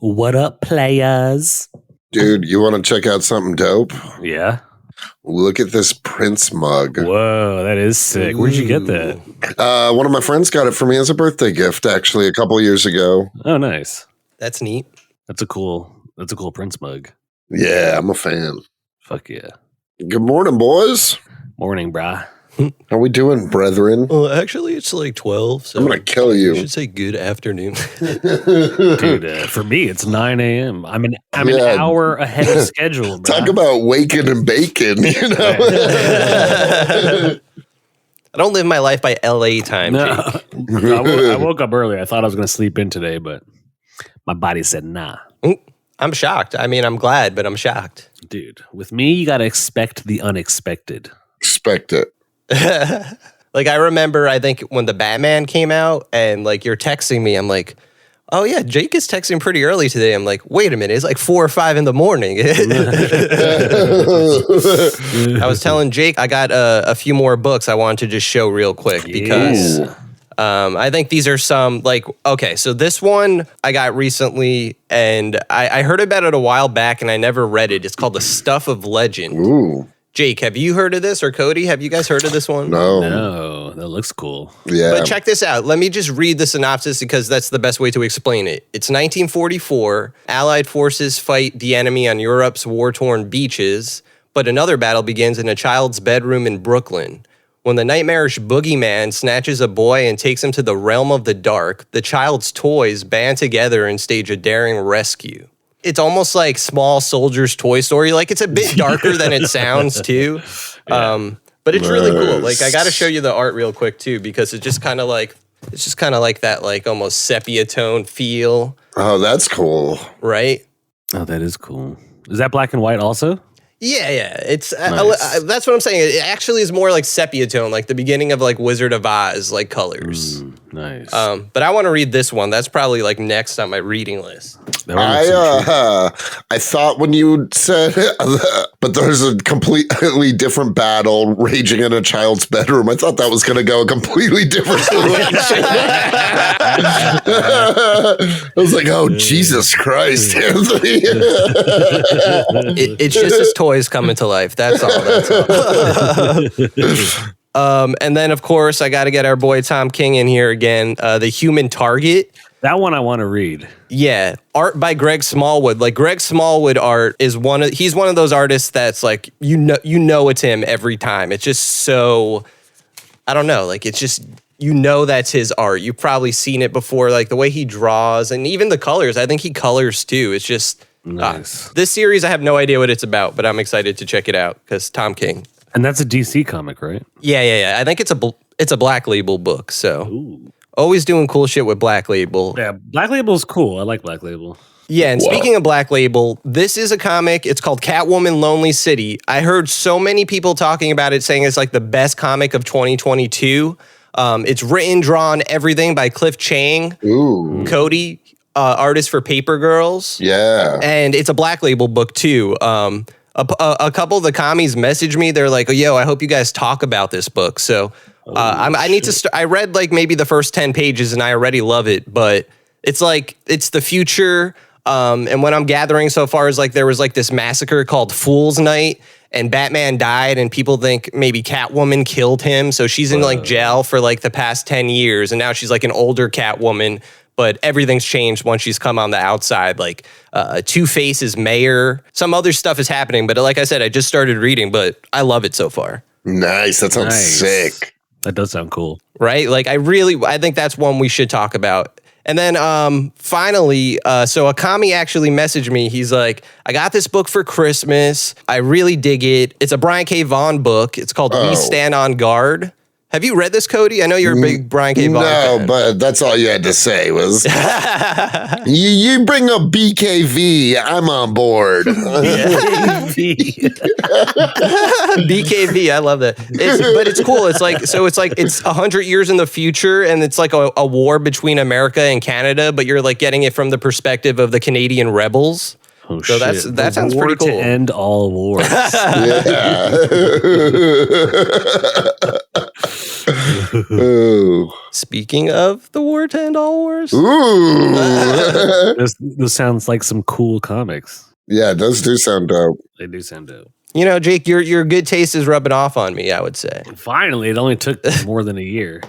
What up, players? Dude, you want to check out something dope? Yeah. Look at this Prince mug. Whoa, that is sick. Where'd you get that? One of my friends got it for me as a birthday gift, actually, a couple of years ago. Oh, nice. That's neat. That's a cool Prince mug. Yeah, I'm a fan. Fuck yeah. Good morning, boys. Morning, brah. How we doing, brethren? Well, actually, it's like 12. So I'm going to kill you you. should say good afternoon. Dude, for me, it's 9 a.m. I'm an hour ahead of schedule, bro. Talk about waking and baking, you know? I don't live my life by LA time, No. Jake. I woke up early. I thought I was going to sleep in today, but my body said nah. I'm shocked. I mean, I'm glad, but I'm shocked. Dude, with me, you got to expect the unexpected. Expect it. Like, I remember, I think when the Batman came out and like you're texting me, I'm like, oh yeah, Jake is texting pretty early today. I'm like, wait a minute, it's like 4 or 5 in the morning. I was telling Jake I got a few more books I wanted to just show real quick because I think these are some like, okay, so this one I got recently and I heard about it a while back and I never read it. It's called The Stuff of Legend. Ooh. Jake, have you heard of this? Or Cody, have you guys heard of this one? No, that looks cool. Yeah. But check this out. Let me just read the synopsis because that's the best way to explain it. It's 1944. Allied forces fight the enemy on Europe's war-torn beaches, but another battle begins in a child's bedroom in Brooklyn. When the nightmarish boogeyman snatches a boy and takes him to the realm of the dark, the child's toys band together and stage a daring rescue. It's almost like Small Soldiers Toy Story. Like, it's a bit darker than it sounds, too. But it's really cool. Like, I got to show you the art real quick, too, because it's just kind of like that, like, almost sepia tone feel. Oh, that's cool. Right? Oh, that is cool. Is that black and white also? Yeah. It's Nice. that's what I'm saying. It actually is more like sepia tone, like the beginning of like Wizard of Oz, like colors. Nice. But I want to read this one. That's probably like next on my reading list. I thought when you said, but there's a completely different battle raging in a child's bedroom. I thought that was going to go a completely different direction. I was like, oh, Jesus Christ, Anthony. It's just his toys coming to life. That's all. And then, of course, I got to get our boy Tom King in here again. The Human Target. That one I want to read. Yeah, art by Greg Smallwood. Like, Greg Smallwood art is he's one of those artists that's like, you know it's him every time. It's just so, I don't know, like, it's just, that's his art. You've probably seen it before, like the way he draws and even the colors. I think he colors too. It's just Nice. This series, I have no idea what it's about, but I'm excited to check it out because Tom King. And that's a DC comic, right? Yeah. I think it's a Black Label book, so. Ooh. Always doing cool shit with Black Label. Yeah, Black Label's cool. I like Black Label. Yeah, and speaking of Black Label, this is a comic. It's called Catwoman Lonely City. I heard so many people talking about it, saying it's like the best comic of 2022. It's written, drawn, everything by Cliff Chang. Ooh. Cody, artist for Paper Girls. Yeah. And it's a Black Label book, too. A couple of the commies messaged me. They're like, oh, yo, I hope you guys talk about this book. So I need to I read like maybe the first 10 pages and I already love it, but it's like, it's the future. And what I'm gathering so far is like, there was like this massacre called Fool's Night and Batman died and people think maybe Catwoman killed him. So she's in like jail for like the past 10 years. And now she's like an older Catwoman, but everything's changed once she's come on the outside. Like Two-Face is mayor. Some other stuff is happening, but like I said, I just started reading, but I love it so far. Nice. That sounds sick. That does sound cool. Right? Like I think that's one we should talk about. And then finally, so a commie actually messaged me. He's like, I got this book for Christmas. I really dig it. It's a Brian K. Vaughan book. It's called We Stand on Guard. Have you read this, Cody? I know you're a big Brian K. Vaughan fan. No, but that's all you had to say was, you bring up BKV, I'm on board. BKV, I love that. But it's cool. It's like, it's 100 years in the future, and it's like a war between America and Canada, but you're like getting it from the perspective of the Canadian rebels. Oh, so shit. that sounds pretty cool. To end all wars. Ooh. Speaking of the war to end all wars. Ooh. This sounds like some cool comics. Yeah, those do sound dope. They do sound dope. Jake, your good taste is rubbing off on me, I would say. Finally, it only took more than a year.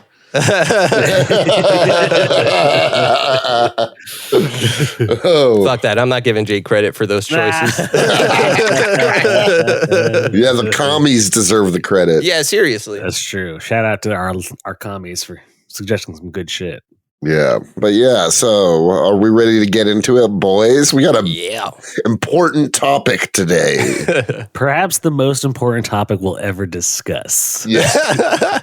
Oh. Fuck that. I'm not giving Jake credit for those choices. Yeah, the commies deserve the credit. Yeah, seriously. That's true. Shout out to our commies for suggesting some good shit. Yeah, but yeah, so are we ready to get into it, boys? We got a important topic today. Perhaps the most important topic we'll ever discuss. Yeah.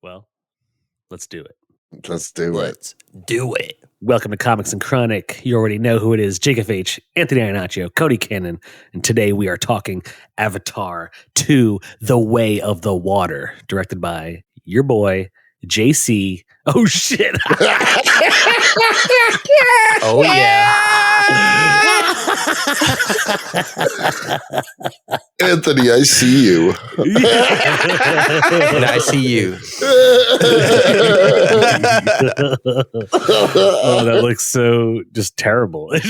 Well, let's do it. Let's do it. Let's do it. Welcome to Comics and Chronic. You already know who it is. Jacob H., Anthony Iannaccio, Cody Cannon. And today we are talking Avatar 2, The Way of the Water, directed by your boy, JC. Oh, shit. Oh, yeah. Anthony, I see you. And I see you. Oh, that looks so just terrible. It's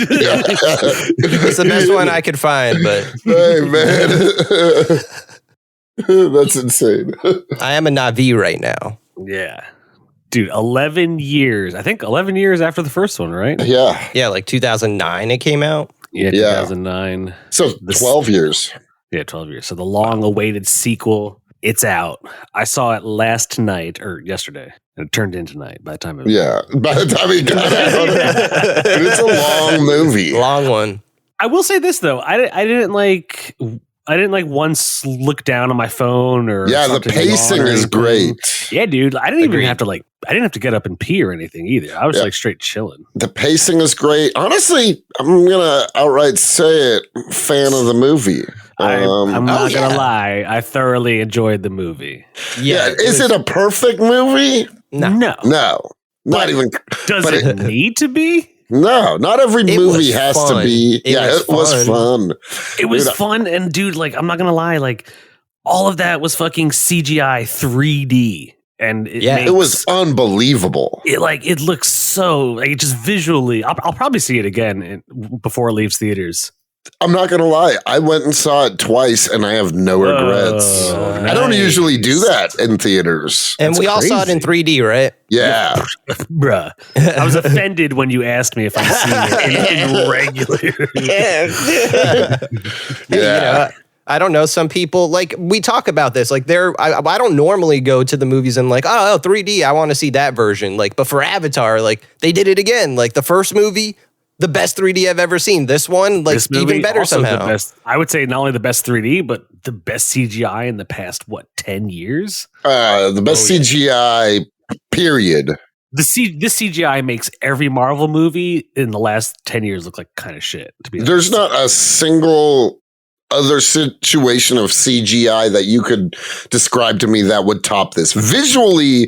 the best one I could find, but Hey, man. That's insane. I am a Navi right now. Yeah. Dude, 11 years. I think 11 years after the first one, right? Yeah. Yeah, like 2009 it came out. Yeah, Yeah. 2009. So 12 years. Yeah, 12 years. So the long-awaited sequel, it's out. I saw it last night, or yesterday, and it turned into night by the time it was Yeah. By the time he got out. It's a long movie. Long one. I will say this, though. I didn't once look down on my phone or Yeah, the something pacing on or is anything. great. Yeah, dude. I didn't even Agreed. have to I didn't have to get up and pee or anything either. I was Yeah. like straight chilling. The pacing is great. Honestly, I'm gonna outright say it. Fan of the movie. I'm not yeah. gonna lie. I thoroughly enjoyed the movie. Yeah, is it a perfect movie? No. No, not But even. Does but it need to be? No, not every It movie was has fun. to be. It was was fun. It was Dude, fun, and dude, like, I'm not gonna lie, like, all of that was fucking CGI 3D, and It was unbelievable. it looks so like it just visually. I'll probably see it again before it leaves theaters. I'm not gonna lie. I went and saw it twice, and I have no regrets. Whoa, I don't nice. usually do that in theaters. And we all saw it in 3D, right? Yeah, Bruh. I was offended when you asked me if I'm seeing it in regular. yeah. I don't know. Some people, like, we talk about this. Like, I don't normally go to the movies and like, oh, 3D, I want to see that version. Like, but for Avatar, like, they did it again. Like, the first movie, the best 3D I've ever seen. This one, like, This movie, even better also somehow. the best, I would say not only the best 3D, but the best CGI in the past, 10 years? The best CGI, period. This CGI makes every Marvel movie in the last 10 years look like kind of shit, to be honest. There's not a single other situation of CGI that you could describe to me that would top this. Visually,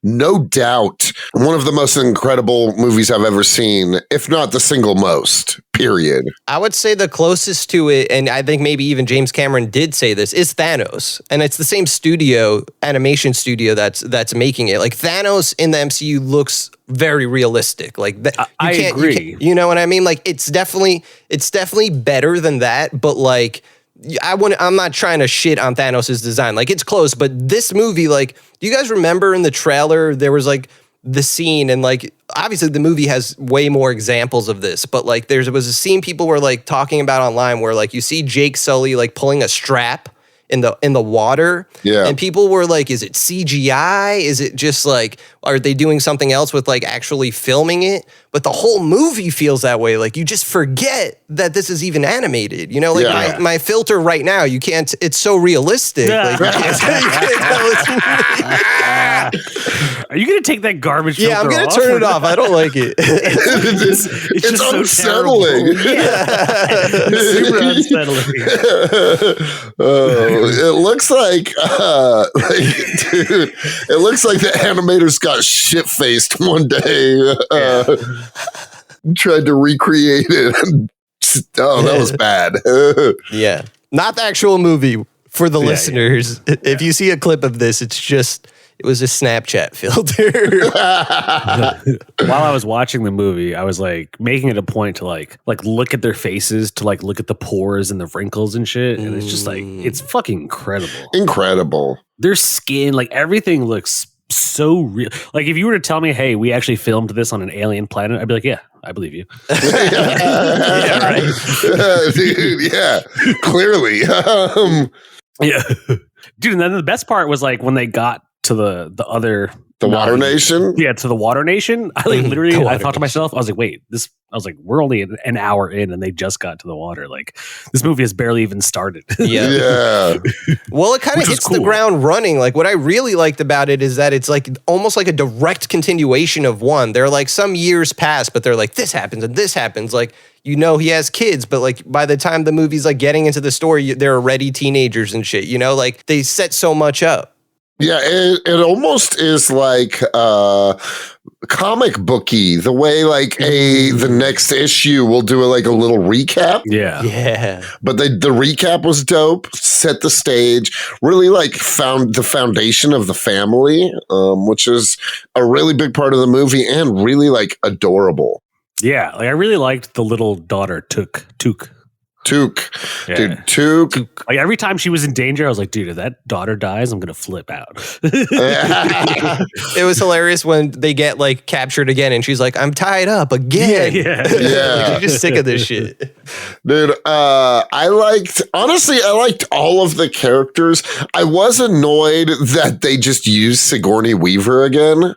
no doubt, one of the most incredible movies I've ever seen, if not the single most, period. I would say the closest to it, and I think maybe even James Cameron did say this, is Thanos. And it's the same studio, animation studio that's making it. Like, Thanos in the MCU looks very realistic. Like, I agree. You know what I mean? Like, it's definitely better than that, but like, I'm not trying to shit on Thanos' design. Like, it's close, but this movie, like, do you guys remember in the trailer there was like the scene, and like, obviously the movie has way more examples of this, but like, there was a scene people were like talking about online where like you see Jake Sully like pulling a strap in the water. Yeah. And people were like, is it CGI? Is it just like, are they doing something else with like actually filming it? But the whole movie feels that way. Like you just forget that this is even animated. You know, like my filter right now, you can't, it's so realistic. Like, you can't tell it's Are you going to take that garbage filter I'm going off? to turn it off. I don't like it. It's just so unsettling. It's super unsettling. It looks like, dude, it looks like the animators got shit-faced one day. Tried to recreate it. That was bad. Yeah. Not the actual movie for the listeners. Yeah. If you see a clip of this, it was a Snapchat filter. While I was watching the movie, I was like making it a point to like look at their faces, to like look at the pores and the wrinkles and shit. And it's just like, it's fucking incredible. Incredible. Their skin, like everything looks so real. Like if you were to tell me, hey, we actually filmed this on an alien planet, I'd be like, yeah, I believe you. Yeah, right. Dude, yeah, clearly. Yeah. Dude, and then the best part was like when they got to the other Water Nation? Yeah, to the Water Nation. I like literally I thought to myself, I was like, wait, we're only an hour in and they just got to the water. Like this movie has barely even started. Yeah. Well, it kind of hits the ground running. Like what I really liked about it is that it's like almost like a direct continuation of one. They're like some years past, but they're like, this happens and this happens. Like, you know, he has kids, but like by the time the movie's like getting into the story, they're already teenagers and shit, you know, like they set so much up. Yeah, it almost is like comic booky, the way like the next issue will do like a little recap. Yeah. But the recap was dope, set the stage, really like found the foundation of the family, which is a really big part of the movie and really like adorable. Yeah, like I really liked the little daughter Took. Yeah. Dude, Took. Like every time she was in danger, I was like, dude, if that daughter dies, I'm gonna flip out. It was hilarious when they get like captured again and she's like, I'm tied up again. Yeah. Like, she's just sick of this shit. Dude, I liked all of the characters. I was annoyed that they just used Sigourney Weaver again.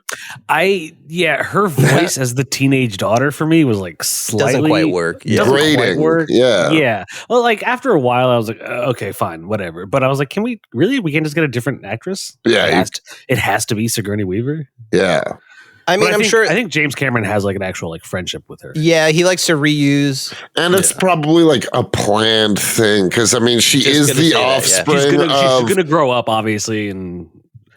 Her voice as the teenage daughter for me was like slightly doesn't quite work. Yeah. Well, like after a while, I was like, okay, fine, whatever. But I was like, we can't just get a different actress? Yeah. It has to be Sigourney Weaver. Yeah. I mean, I think James Cameron has like an actual like friendship with her. Yeah, he likes to reuse. And it's probably like a planned thing. Cause I mean, she is the offspring she's going to grow up, obviously. And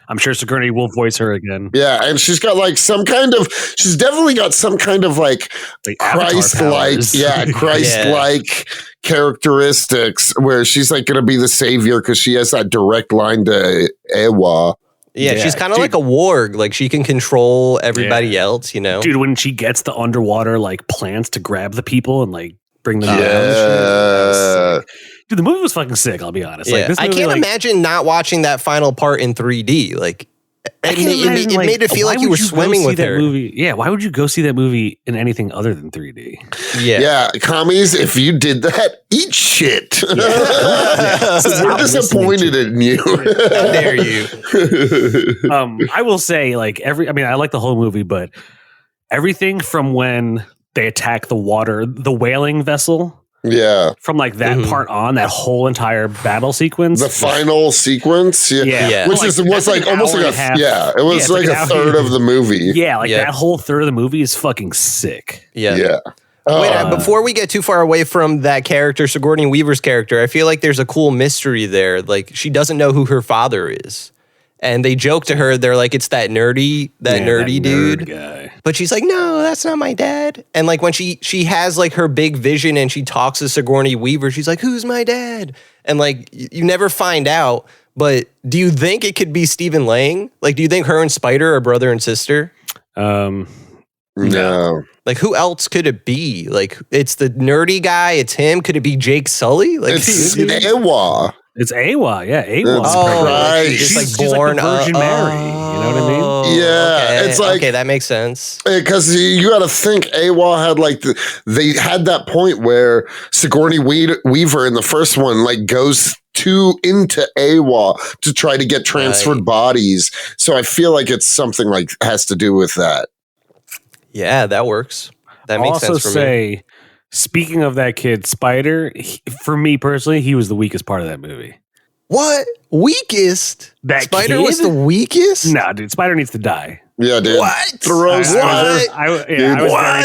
I'm sure Sigourney will voice her again. Yeah, and she's got like she's definitely got some kind of like Christ-like, Christ-like characteristics where she's like going to be the savior because she has that direct line to Ewa. Yeah, she's kind of like a warg. Like she can control everybody else, you know? Dude, when she gets the underwater like plants to grab the people and like bring them down. Dude, the movie was fucking sick, I'll be honest. Yeah. Like, this movie, I can't imagine not watching that final part in 3D. Like, it made it feel like you were swimming with her. Movie. Yeah, why would you go see that movie in anything other than 3D? Yeah, Commies, if you did that, eat shit. We're disappointed in you. How dare you? I will say, like, I like the whole movie, but everything from when they attack the whaling vessel. Yeah. From like that part on, that whole entire battle sequence. The final sequence. Yeah. Which was like almost like it was like a third of the movie. Yeah, that whole third of the movie is fucking sick. Yeah. Wait, before we get too far away from that character, Sigourney Weaver's character, I feel like there's a cool mystery there. Like she doesn't know who her father is. And they joke to her, they're like, it's that nerdy dude. Guy. But she's like, no, that's not my dad. And like when she has like her big vision and she talks to Sigourney Weaver, she's like, who's my dad? And like, you never find out. But do you think it could be Stephen Lang? Like, do you think her and Spider are brother and sister? No. Like, who else could it be? Like, it's the nerdy guy. It's him. Could it be Jake Sully? Like, it's Ewa. It's Awa. Yeah, Awa. That's right. She's like She's born like the Virgin Mary. You know what I mean? Yeah, okay. it's like- okay, that makes sense. Because you got to think, AWA had like they had that point where Sigourney Weaver in the first one like goes into AWA to try to get transferred bodies. So I feel like it's something like has to do with that. Yeah, that works. That makes also sense for me. speaking of that kid, Spider, for me personally, he was the weakest part of that movie. What? Weakest? That Spider kid? was the weakest? Nah, dude, Spider needs to die. Yeah, dude. What? Throw Spider. I was very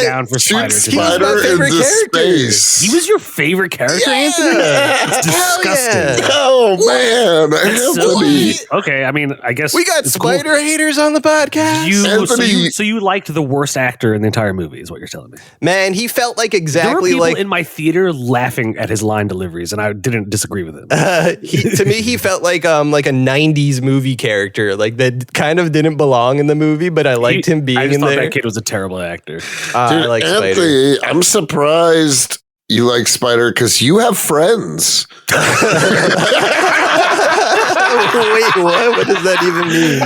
down for Shoot Spider. Spider my favorite into character. space. He was your favorite character, Yeah. Anthony? It's disgusting. Yeah. Oh man, Anthony. Okay, I mean, I guess We got it's cool. Spider haters on the podcast. You, so you liked the worst actor in the entire movie, is what you're telling me. Man, he felt like There were exactly people like in my theater laughing at his line deliveries, and I didn't disagree with him. to me he felt like a 90s movie character, like that kind of didn't belong in the movie, but I liked him being I just in thought there. that kid was a terrible actor. I like Spider. Anthony, I'm surprised you like Spider because you have friends. Wait, what? What does that even mean?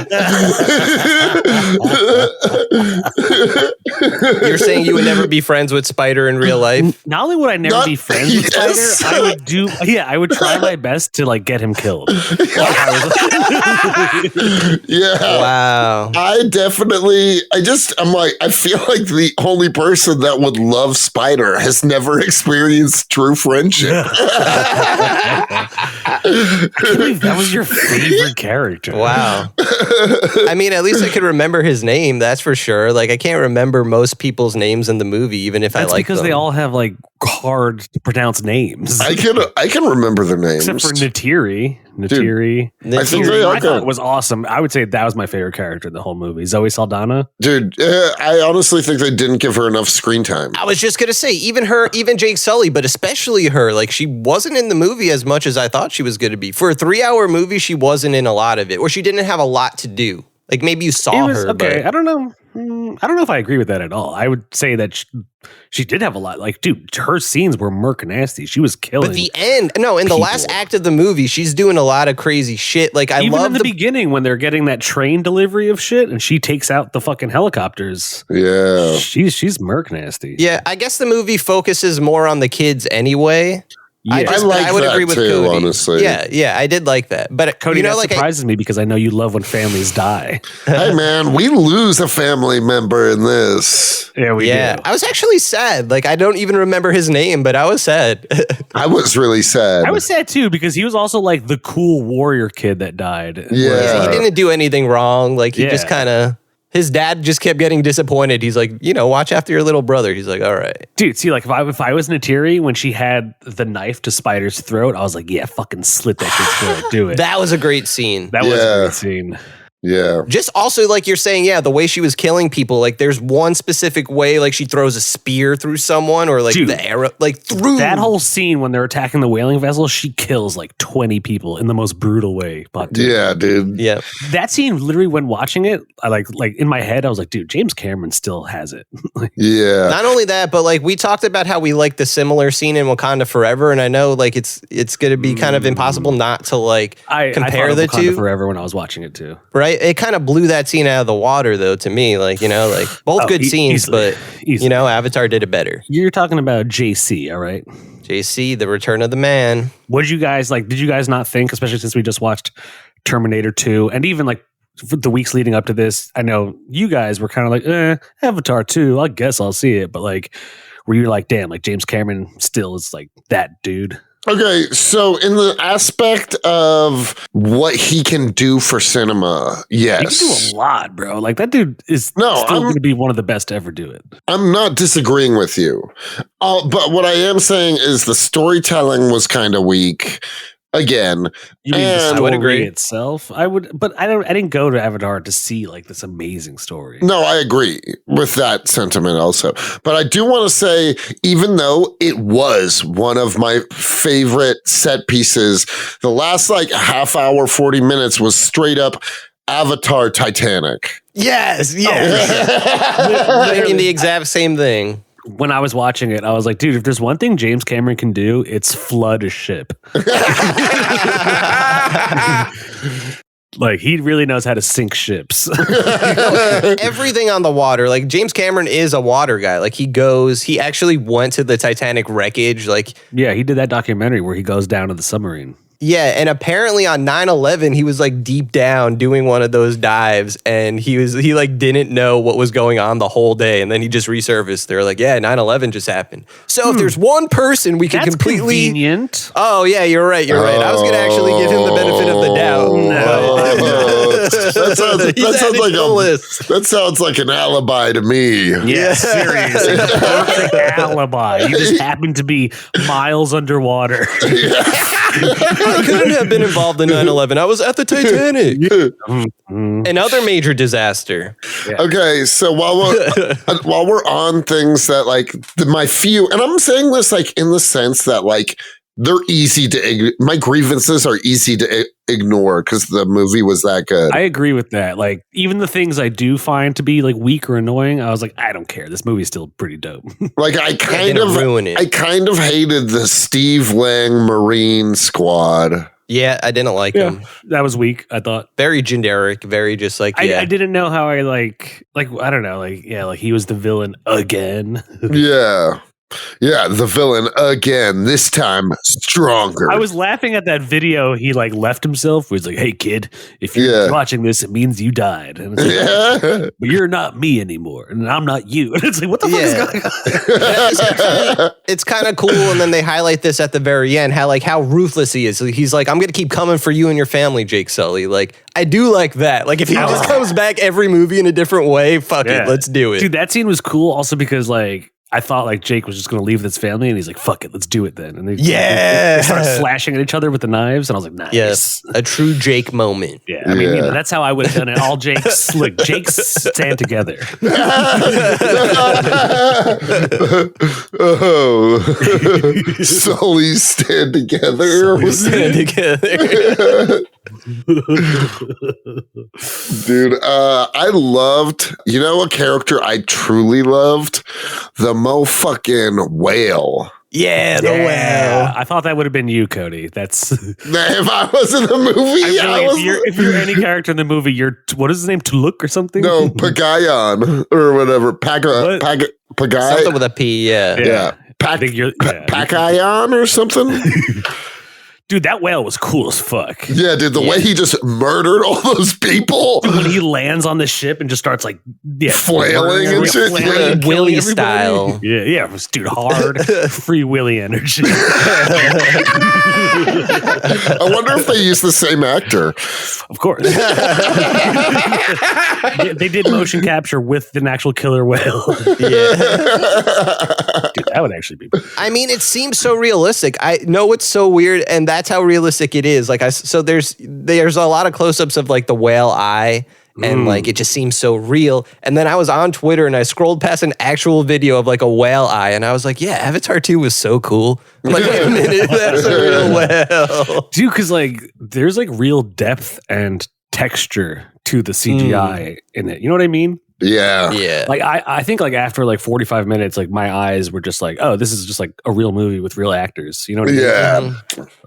You're saying you would never be friends with Spider in real life? Not only would I never be friends with Yes. Spider, I would try my best to like get him killed. Yeah. Wow. I feel like the only person that would love Spider has never experienced true friendship. I can't believe that was your favorite character. Wow. I mean, at least I could remember his name, that's for sure. Like, I can't remember most people's names in the movie, even if That's I like because them. they all have like hard to pronounce names. I can remember their names. Except for Neytiri. Neytiri. I think they I are thought good. it was awesome. I would say that was my favorite character in the whole movie. Zoe Saldana. Dude, I honestly think they didn't give her enough screen time. I was just going to say, even Jake Sully, but especially her, like she wasn't in the movie as much as I thought she was going to be. For a 3-hour movie, she wasn't in a lot of it, or she didn't have a lot to do. Like maybe you saw her. Okay, But I don't know. I don't know if I agree with that at all. I would say that she did have a lot. Like, dude, her scenes were murk nasty. She was killing. But the end, no, in the last act of the movie, she's doing a lot of crazy shit. Like I even love in the beginning when they're getting that train delivery of shit, and she takes out the fucking helicopters. Yeah. She's murk nasty. Yeah, I guess the movie focuses more on the kids anyway. Yeah. I would agree with Cody. Honestly. Yeah, I did like that. But Cody, that like surprises me because I know you love when families die. Hey man, we lose a family member in this. Yeah, we do. I was actually sad. Like I don't even remember his name, but I was sad. I was really sad. I was sad too because he was also like the cool warrior kid that died. Yeah. He didn't do anything wrong. Like he just kind of. His dad just kept getting disappointed. He's like, watch after your little brother. He's like, all right. Dude, see, like if I was Neytiri when she had the knife to Spider's throat, I was like, yeah, fucking slit that kid's throat. Do it. That was a great scene. That was a great scene. Yeah. Just also like you're saying, the way she was killing people, like there's one specific way, like she throws a spear through someone or like the arrow, like through. That whole scene when they're attacking the whaling vessel, she kills like 20 people in the most brutal way. But yeah, dude. Yeah. That scene, literally when watching it, I like in my head, I was like, dude, James Cameron still has it. Yeah. Not only that, but like we talked about how we like the similar scene in Wakanda Forever, and I know like it's going to be kind of impossible not to like compare the Wakanda two. Forever when I was watching it too. Right? It kind of blew that scene out of the water, though, to me. Like, like both good scenes, but, Avatar did it better. You're talking about JC, all right? JC, The Return of the Man. What did you guys like? Did you guys not think, especially since we just watched Terminator 2, and even like for the weeks leading up to this, I know you guys were kind of like, Avatar 2, I guess I'll see it. But like, were you like, damn, like James Cameron still is like that dude? Okay, so in the aspect of what he can do for cinema, yes. He can do a lot, bro. Like that dude is still going to be one of the best to ever do it. I'm not disagreeing with you. But what I am saying is the storytelling was kind of weak. Again, you mean the story I would agree itself? I would, but I didn't go to Avatar to see like this amazing story. No, I agree with that sentiment also. But I do want to say, even though it was one of my favorite set pieces, the last like half hour, 40 minutes was straight up Avatar Titanic. Yes, Oh, thinking the exact same thing. when I was watching it, I was like, dude, if there's one thing James Cameron can do, it's flood a ship. Like, he really knows how to sink ships. Everything on the water. Like, James Cameron is a water guy. Like, he actually went to the Titanic wreckage. Like, yeah, he did that documentary where he goes down to the submarine. yeah, and apparently on 9/11 he was like deep down doing one of those dives, and he like didn't know what was going on the whole day, and then he just resurfaced. They're like, yeah, 9/11 just happened. So if there's one person we can That's completely convenient. Oh yeah, you're right. I was gonna actually give him the benefit of the doubt. That sounds like an alibi to me. Yeah, seriously. Perfect alibi. You just happen to be miles underwater. I couldn't have been involved in 9/11. I was at the Titanic. Another major disaster. Yeah. Okay, so while we're on things that like and I'm saying this like in the sense that like they're easy to my grievances are easy to ignore because the movie was that good. I agree with that. Like, even the things I do find to be like weak or annoying, I was like, I don't care. This movie's still pretty dope. Like, I kind of hated the Steve Lang Marine Squad. Yeah, I didn't like him. That was weak, I thought. Very generic, very just like, yeah. I didn't know how I like I don't know, like he was the villain again. Yeah, the villain again, this time stronger. I was laughing at that video. He like left himself. Where he's like, hey, kid, if you're watching this, it means you died. And it's like, but you're not me anymore. And I'm not you. And it's like, what the fuck is going on? It's kind of cool. And then they highlight this at the very end, how ruthless he is. He's like, I'm going to keep coming for you and your family, Jake Sully. Like, I do like that. Like, if he just comes back every movie in a different way, fuck it, let's do it. Dude, that scene was cool also because like, I thought like Jake was just going to leave with his family, and he's like, "Fuck it, let's do it then." And they start slashing at each other with the knives, and I was like, "Nice, yes, a true Jake moment." Yeah, I mean, that's how I would have done it. All Jakes, look, Jakes stand together. Sully stand together. Stand together. Dude, I loved, a character I truly loved? The mo-fucking whale. Yeah, the whale. I thought that would have been you, Cody. That's if I was in the movie. If you're any character in the movie, you're what is his name? Tuluk or something? No, Payakan or whatever. Pagay. Something with a P. Yeah. Payakan or something. Dude, that whale was cool as fuck. Yeah, dude, the way he just murdered all those people. Dude, when he lands on the ship and just starts like flailing and shit. Willy style. Yeah, it was, dude, hard, free Willy energy. I wonder if they used the same actor. Of course. They did motion capture with an actual killer whale. Yeah. Dude, that would actually be. I mean, it seems so realistic. I know it's so weird, and that's how realistic it is. Like, so there's a lot of close-ups of like the whale eye, and like it just seems so real. And then I was on Twitter and I scrolled past an actual video of like a whale eye, and I was like, yeah, Avatar 2 was so cool. I'm like, wait a minute, that's a real whale. Dude, because like there's like real depth and texture to the CGI in it. You know what I mean? Yeah. Like I think like after like 45 minutes, like my eyes were just like, oh, this is just like a real movie with real actors. You know what I mean? Yeah.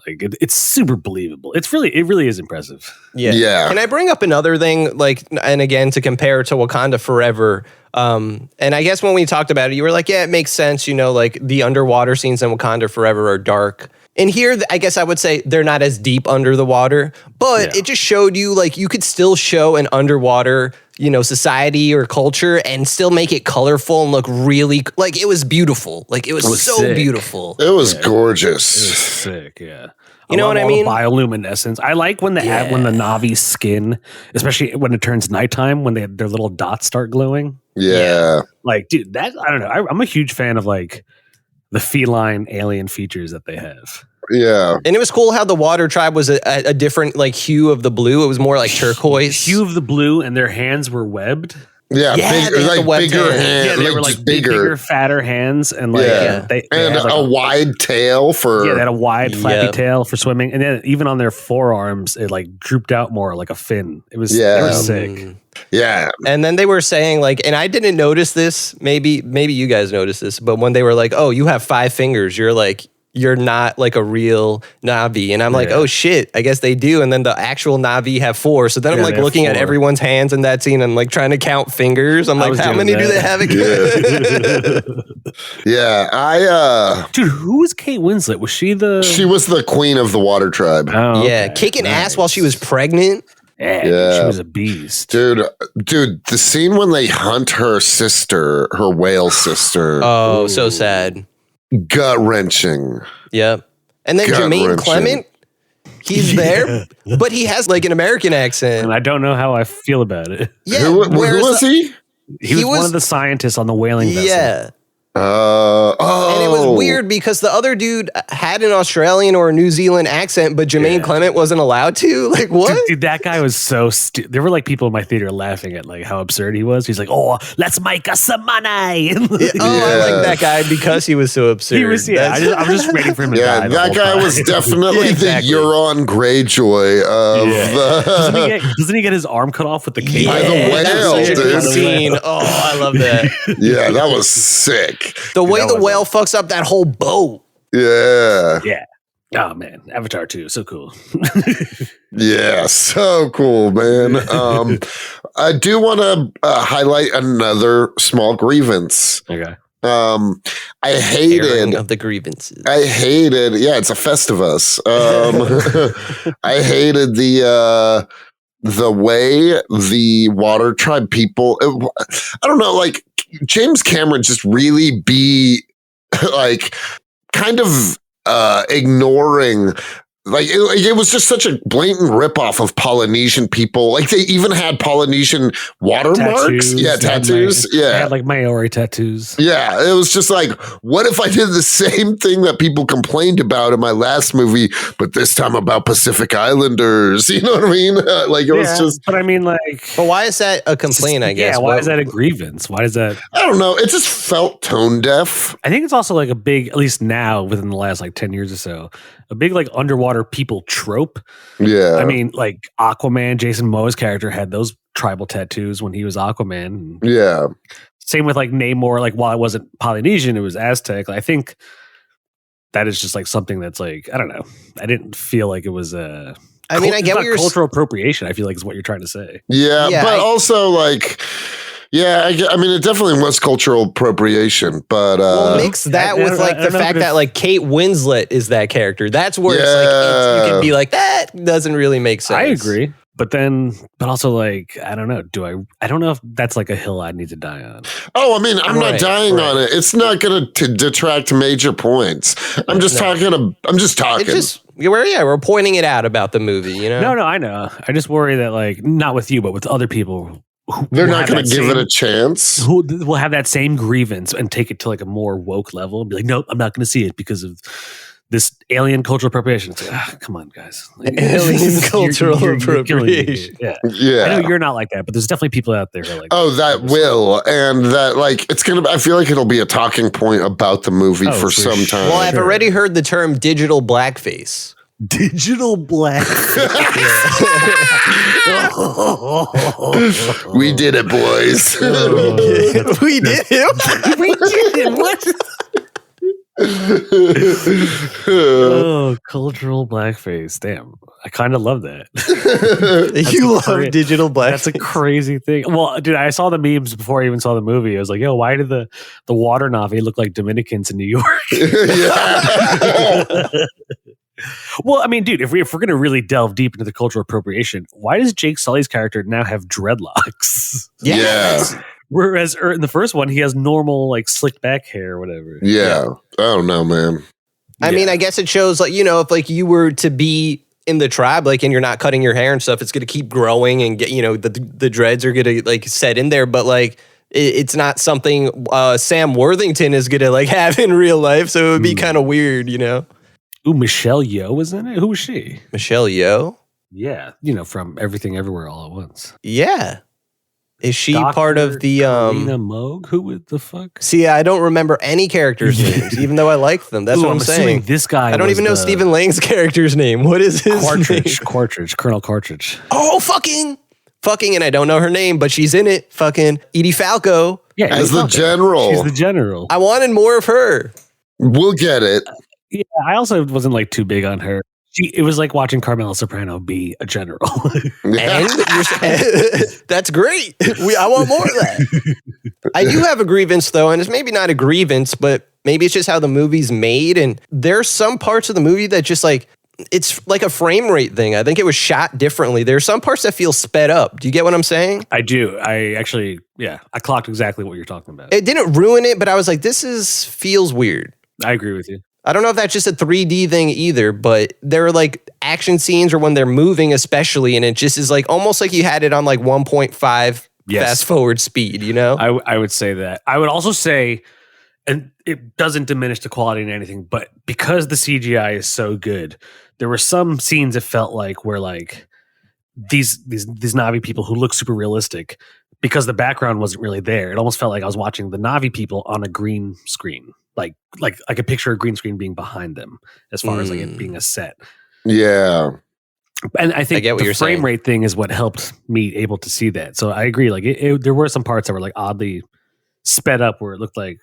Like it's super believable. It really is impressive. Yeah. Can I bring up another thing? Like, and again, to compare to Wakanda Forever. And I guess when we talked about it, you were like, yeah, it makes sense. Like the underwater scenes in Wakanda Forever are dark. And here, I guess I would say they're not as deep under the water, but it just showed you like you could still show an underwater, society or culture and still make it colorful and look really like it was beautiful. Like it was so sick. Beautiful. It was gorgeous. It was sick. Yeah. You know what I mean? Bioluminescence. I like when when the Navi's skin, especially when it turns nighttime, when their little dots start glowing. Yeah. Like, dude, I don't know. I'm a huge fan of like the feline alien features that they have. Yeah. And it was cool how the water tribe was a different like hue of the blue. It was more like turquoise. Hue of the blue, and their hands were webbed. Yeah, bigger hands. Yeah, they were like bigger, fatter hands, and like they had like a wide tail for. Yeah, they had a wide flappy tail for swimming, and then even on their forearms, it like drooped out more like a fin. It was sick. Yeah. And then they were saying like, and I didn't notice this. Maybe you guys noticed this, but when they were like, "Oh, you have 5 fingers," you're not like a real Na'vi. And I'm like, oh shit, I guess they do. And then the actual Na'vi have 4. So then I'm like looking at everyone's hands in that scene and like trying to count fingers. I'm like, how many do they have again? Yeah. Dude, who was Kate Winslet? Was she She was the queen of the water tribe. Oh, yeah, kicking ass while she was pregnant. Yeah, dude, she was a beast. Dude, the scene when they hunt her sister, her whale sister. Oh, so sad. Gut-wrenching. Yep. And then Jermaine Clement, he's there, but he has like an American accent. And I don't know how I feel about it. Yeah. Who was he? He was one of the scientists on the whaling vessel. Yeah. And it was weird because the other dude had an Australian or a New Zealand accent, but Jermaine Clement wasn't allowed to. Like, what? Dude, that guy was so stupid. There were like people in my theater laughing at like how absurd he was. He's like, "Oh, let's make us some money." I like that guy because he was so absurd. He was, I'm just waiting for him to die. That guy was definitely the Euron Greyjoy of the... Doesn't he get his arm cut off with the cable? By the whale, dude. Scene. Oh, I love that. Yeah, that was sick. The way the whale fucks up that whole boat. Yeah. Yeah. Oh man, Avatar 2, so cool. Yeah, so cool, man. I do want to highlight another small grievance. Okay. I hated of the grievances. Yeah, it's a Festivus. I hated the way the water tribe people, I don't know, like James Cameron just really be like kind of ignoring, like it was just such a blatant ripoff of Polynesian people. Like they even had Polynesian watermarks. Yeah, tattoos. They had like Maori tattoos. Yeah, it was just like, what if I did the same thing that people complained about in my last movie, but this time about Pacific Islanders? You know what I mean? Like it was just. But I mean, like. But why is that a complaint? I guess. Yeah. Why is that a grievance? Why is that? I don't know. It just felt tone deaf. I think it's also like a big, at least now within the last like 10 years or so, a big like underwater people trope. Yeah. I mean, like Aquaman, Jason Momoa's character had those tribal tattoos when he was Aquaman. Yeah. Same with like Namor, like while it wasn't Polynesian, it was Aztec. I think that is just like something that's like, I don't know. I didn't feel like it was a. I mean, I get what you're cultural appropriation. I feel like is what you're trying to say. Yeah, but also like. Yeah, I mean, it definitely was cultural appropriation, but well, mix that with like the fact that like Kate Winslet is that character. That's where it's like you can be like that doesn't really make sense. I agree, but also like I don't know. I don't know if that's like a hill I need to die on. Oh, I mean, I'm not dying on it. It's not going to detract major points. I'm just talking. It's just we're pointing it out about the movie. You know? No, I know. I just worry that like not with you, but with other people. They're not going to give it a chance. Who will have that same grievance and take it to like a more woke level and be like, nope, I'm not going to see it because of this alien cultural appropriation. It's like, come on, guys. Like, alien cultural appropriation. Yeah. I know you're not like that, but there's definitely people out there who are like, oh, that will. And that like, I feel like it'll be a talking point about the movie for some time. Well, I've already heard the term digital blackface. Digital black. We did it, boys. We did it. We did it. What? Oh, cultural blackface. Damn. I kind of love that. You love digital blackface. That's a crazy thing. Well, dude, I saw the memes before I even saw the movie. I was like, yo, why did the water Na'vi look like Dominicans in New York? Well, I mean, dude, if we're going to really delve deep into the cultural appropriation, why does Jake Sully's character now have dreadlocks? Yeah. Whereas in the first one, he has normal, like, slicked back hair or whatever. Yeah. I don't know, man. I mean, I guess it shows, like, you know, if, like, you were to be in the tribe, like, and you're not cutting your hair and stuff, it's going to keep growing and get, you know, the dreads are going to, like, set in there. But, like, it's not something Sam Worthington is going to, like, have in real life. So it would be kind of weird, you know? Ooh, Michelle Yeoh was in it? Who was she? Michelle Yeoh? Yeah, you know, from Everything Everywhere All at Once. Yeah. Is she Dr. part of the Karina Moog? Who the fuck? See, I don't remember any characters' names, even though I like them. That's what I'm saying. This guy. I don't even know Stephen Lang's character's name. What is his name? Quaritch, Colonel Quaritch. Oh, fucking fucking, and I don't know her name, but she's in it. Fucking Edie Falco. Yeah, As the general. She's the general. I wanted more of her. We'll get it. Yeah, I also wasn't like too big on her. It was like watching Carmela Soprano be a general. And that's great. I want more of that. I do have a grievance though, and it's maybe not a grievance, but maybe it's just how the movie's made. And there's some parts of the movie that just like, it's like a frame rate thing. I think it was shot differently. There's some parts that feel sped up. Do you get what I'm saying? I do. I clocked exactly what you're talking about. It didn't ruin it, but I was like, feels weird. I agree with you. I don't know if that's just a 3D thing either, but there are like action scenes or when they're moving especially, and it just is like almost like you had it on like 1.5 fast forward speed, you know? I would say that. I would also say, and it doesn't diminish the quality in anything, but because the CGI is so good, there were some scenes it felt like where like these Na'vi people who look super realistic, because the background wasn't really there. It almost felt like I was watching the Na'vi people on a green screen. Like I could picture a green screen being behind them as far as like it being a set. Yeah. And I think I get what the you're frame saying. rate thing is what helped me able to see that. So I agree. Like there were some parts that were like oddly sped up where it looked like,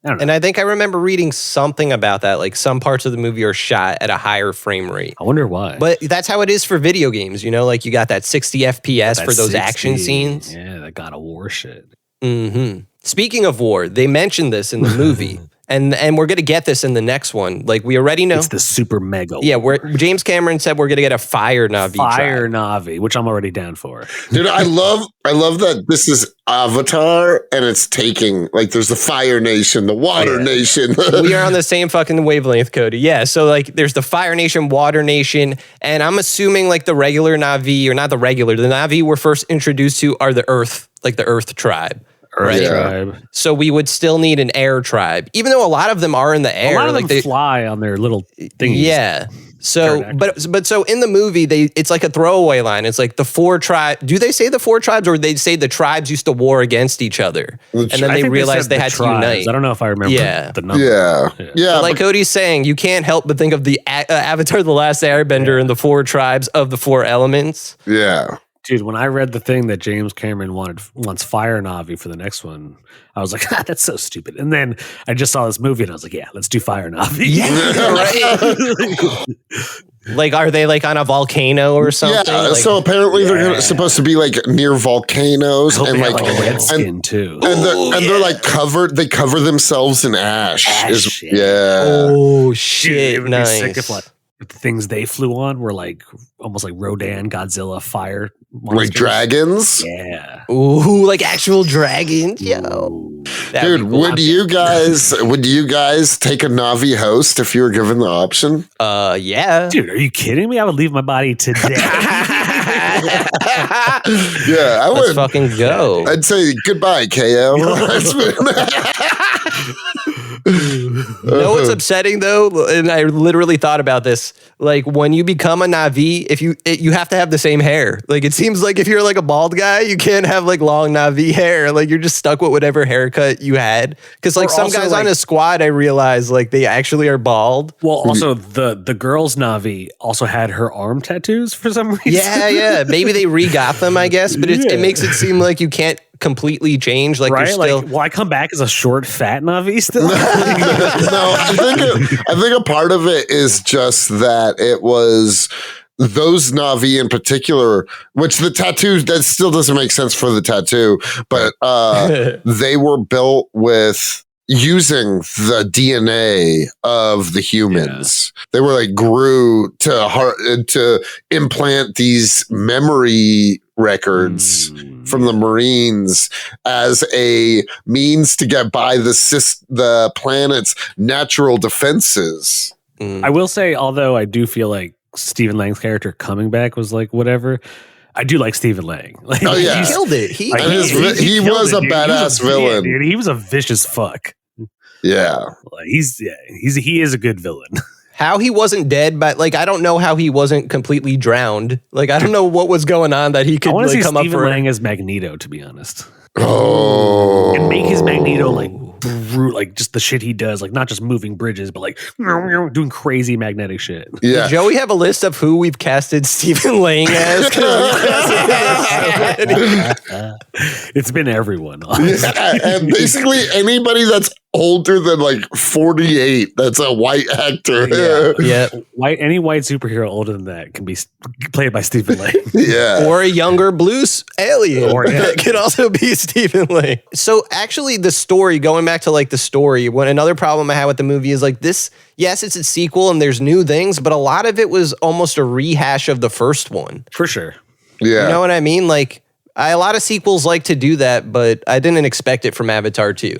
I don't know. And I think I remember reading something about that. Like some parts of the movie are shot at a higher frame rate. I wonder why. But that's how it is for video games, you know? Like you got that 60 FPS That for those 60, action scenes. Yeah, that God of War shit. Mm-hmm. Speaking of war, they mentioned this in the movie. And we're going to get this in the next one. Like we already know. It's the super mega Yeah, war. James Cameron said we're going to get a fire Na'vi Fire tribe. Na'vi, which I'm already down for. Dude, I love that this is Avatar and it's taking, like, there's the Fire Nation, the Water Nation. We are on the same fucking wavelength, Cody. Yeah, so like there's the Fire Nation, Water Nation, and I'm assuming like the regular Na'vi, or not the Na'vi we're first introduced to are the Earth, like the Earth tribe. Right. Tribe. So we would still need an air tribe, even though a lot of them are in the air. A lot of like them fly on their little thingies. Yeah. So, but so in the movie, it's like a throwaway line. It's like the 4 tribes. Do they say the 4 tribes, or they say the tribes used to war against each other, and then they realized they had to unite? I don't know if I remember the number. Yeah. But like Cody's saying, you can't help but think of the Avatar: The Last Airbender and the 4 tribes of the 4 elements. Yeah. Dude, when I read the thing that James Cameron wants Fire Na'vi for the next one, I was like, that's so stupid. And then I just saw this movie and I was like, yeah, let's do Fire Na'vi. Yeah, right. Like, are they like on a volcano or something? Yeah, like, so apparently they're supposed to be like near volcanoes I hope and they have, like a red skin too. they're like covered. They cover themselves in ash. Yeah. Oh Dude, shit! it would Nice. be sick if like the things they flew on were like almost like Rodan, Godzilla, fire monsters. Like dragons. Yeah. Ooh, like actual dragons, yo. That'd Dude, be cool. would you guys take a Na'vi host if you were given the option? Yeah. Dude, are you kidding me? I would leave my body today. Yeah, I Let's would. fucking go. I'd say goodbye, KO. You know what's upsetting though? And I literally thought about this. Like when you become a Na'vi, you have to have the same hair. Like it seems like if you're like a bald guy, you can't have like long Na'vi hair. Like you're just stuck with whatever haircut you had. Because like Or some also, guys like- on a squad, I realized like they actually are bald. Well, also the girl's Na'vi also had her arm tattoos for some reason. Yeah. Maybe they re-got them, I guess. But Yeah. it makes it seem like you can't completely change. Like Right? you're still. Like, will I come back as a short, fat Na'vi still? No, I think a part of it is just that it was those Na'vi in particular, which the tattoo, that still doesn't make sense for the tattoo, but they were built with using the DNA of the humans. They were like grew to implant these memory records from the Marines as a means to get by the planet's natural defenses. I will say, although I do feel like Stephen Lang's character coming back was like whatever, I do like Stephen Lang. Like, Oh, yeah. He killed it. He like, And he killed was it, a dude. badass He was villain. dude. He was a vicious fuck. Yeah. Like, he is a good villain. How he wasn't dead, but like I don't know how he wasn't completely drowned. Like I don't know what was going on that he could I want to like see come up Stephen for. Lang as Magneto, to be honest, Oh. and make his Magneto like like just the shit he does, like not just moving bridges, but like doing crazy magnetic shit. Yeah. Did Joey have a list of who we've casted Stephen Lang as? It's been everyone. Yeah, and basically anybody that's older than like 48 that's a white actor. Yeah. Any white superhero older than that can be played by Stephen Lang. Yeah. Or a younger blues alien. That could also be Stephen Lang. So actually the story, going back to like the story, another problem I had with the movie is like this, yes, it's a sequel and there's new things, but a lot of it was almost a rehash of the first one. For sure. Yeah. You know what I mean? Like a lot of sequels like to do that, but I didn't expect it from Avatar 2.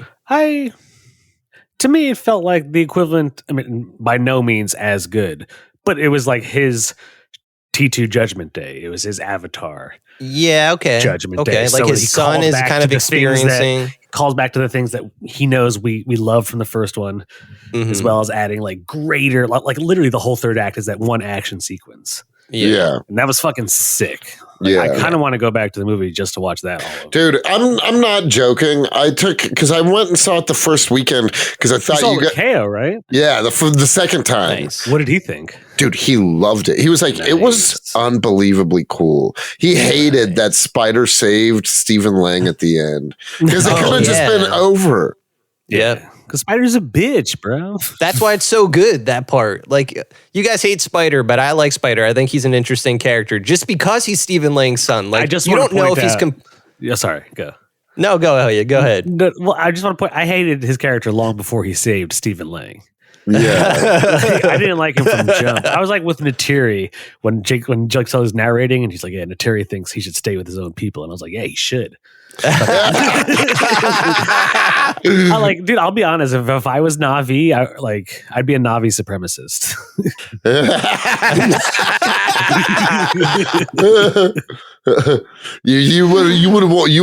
To me, it felt like the equivalent. I mean, by no means as good, but it was like his T2 Judgment Day. It was his Avatar. Yeah, okay. Judgment okay. Day. Like So his he son calls is back kind to of the things experiencing. Calls back to the things that he knows we love from the first one, as well as adding like greater, like literally the whole third act is that one action sequence. Yeah. And that was fucking sick. Like, Yeah. I kind of want to go back to the movie just to watch that all over. Dude, I'm not joking. Because I went and saw it the first weekend because I You thought saw you the got. KO, right? Yeah, the second time. Nice. What did he think? Dude, he loved it. He was like, it was Nice. unbelievably cool. He hated that Spider saved Stephen Lang at the end because it Oh, could have just yeah. been over. Yep. Because Spider's a bitch, bro. That's why it's so good, that part. Like, you guys hate Spider, but I like Spider. I think he's an interesting character just because he's Stephen Lang's son. Like, I just you wanna don't know if point he's... out- Yeah, sorry, go. No, go ahead. Go ahead. No, well, I just want to point. I hated his character long before he saved Stephen Lang. Yeah. I didn't like him from jump. I was like with Neytiri when Jake Sully's narrating, and he's like, "Yeah, Neytiri thinks he should stay with his own people," and I was like, "Yeah, he should." I like, dude. I'll be honest. If I was Na'vi, I'd be a Na'vi supremacist. you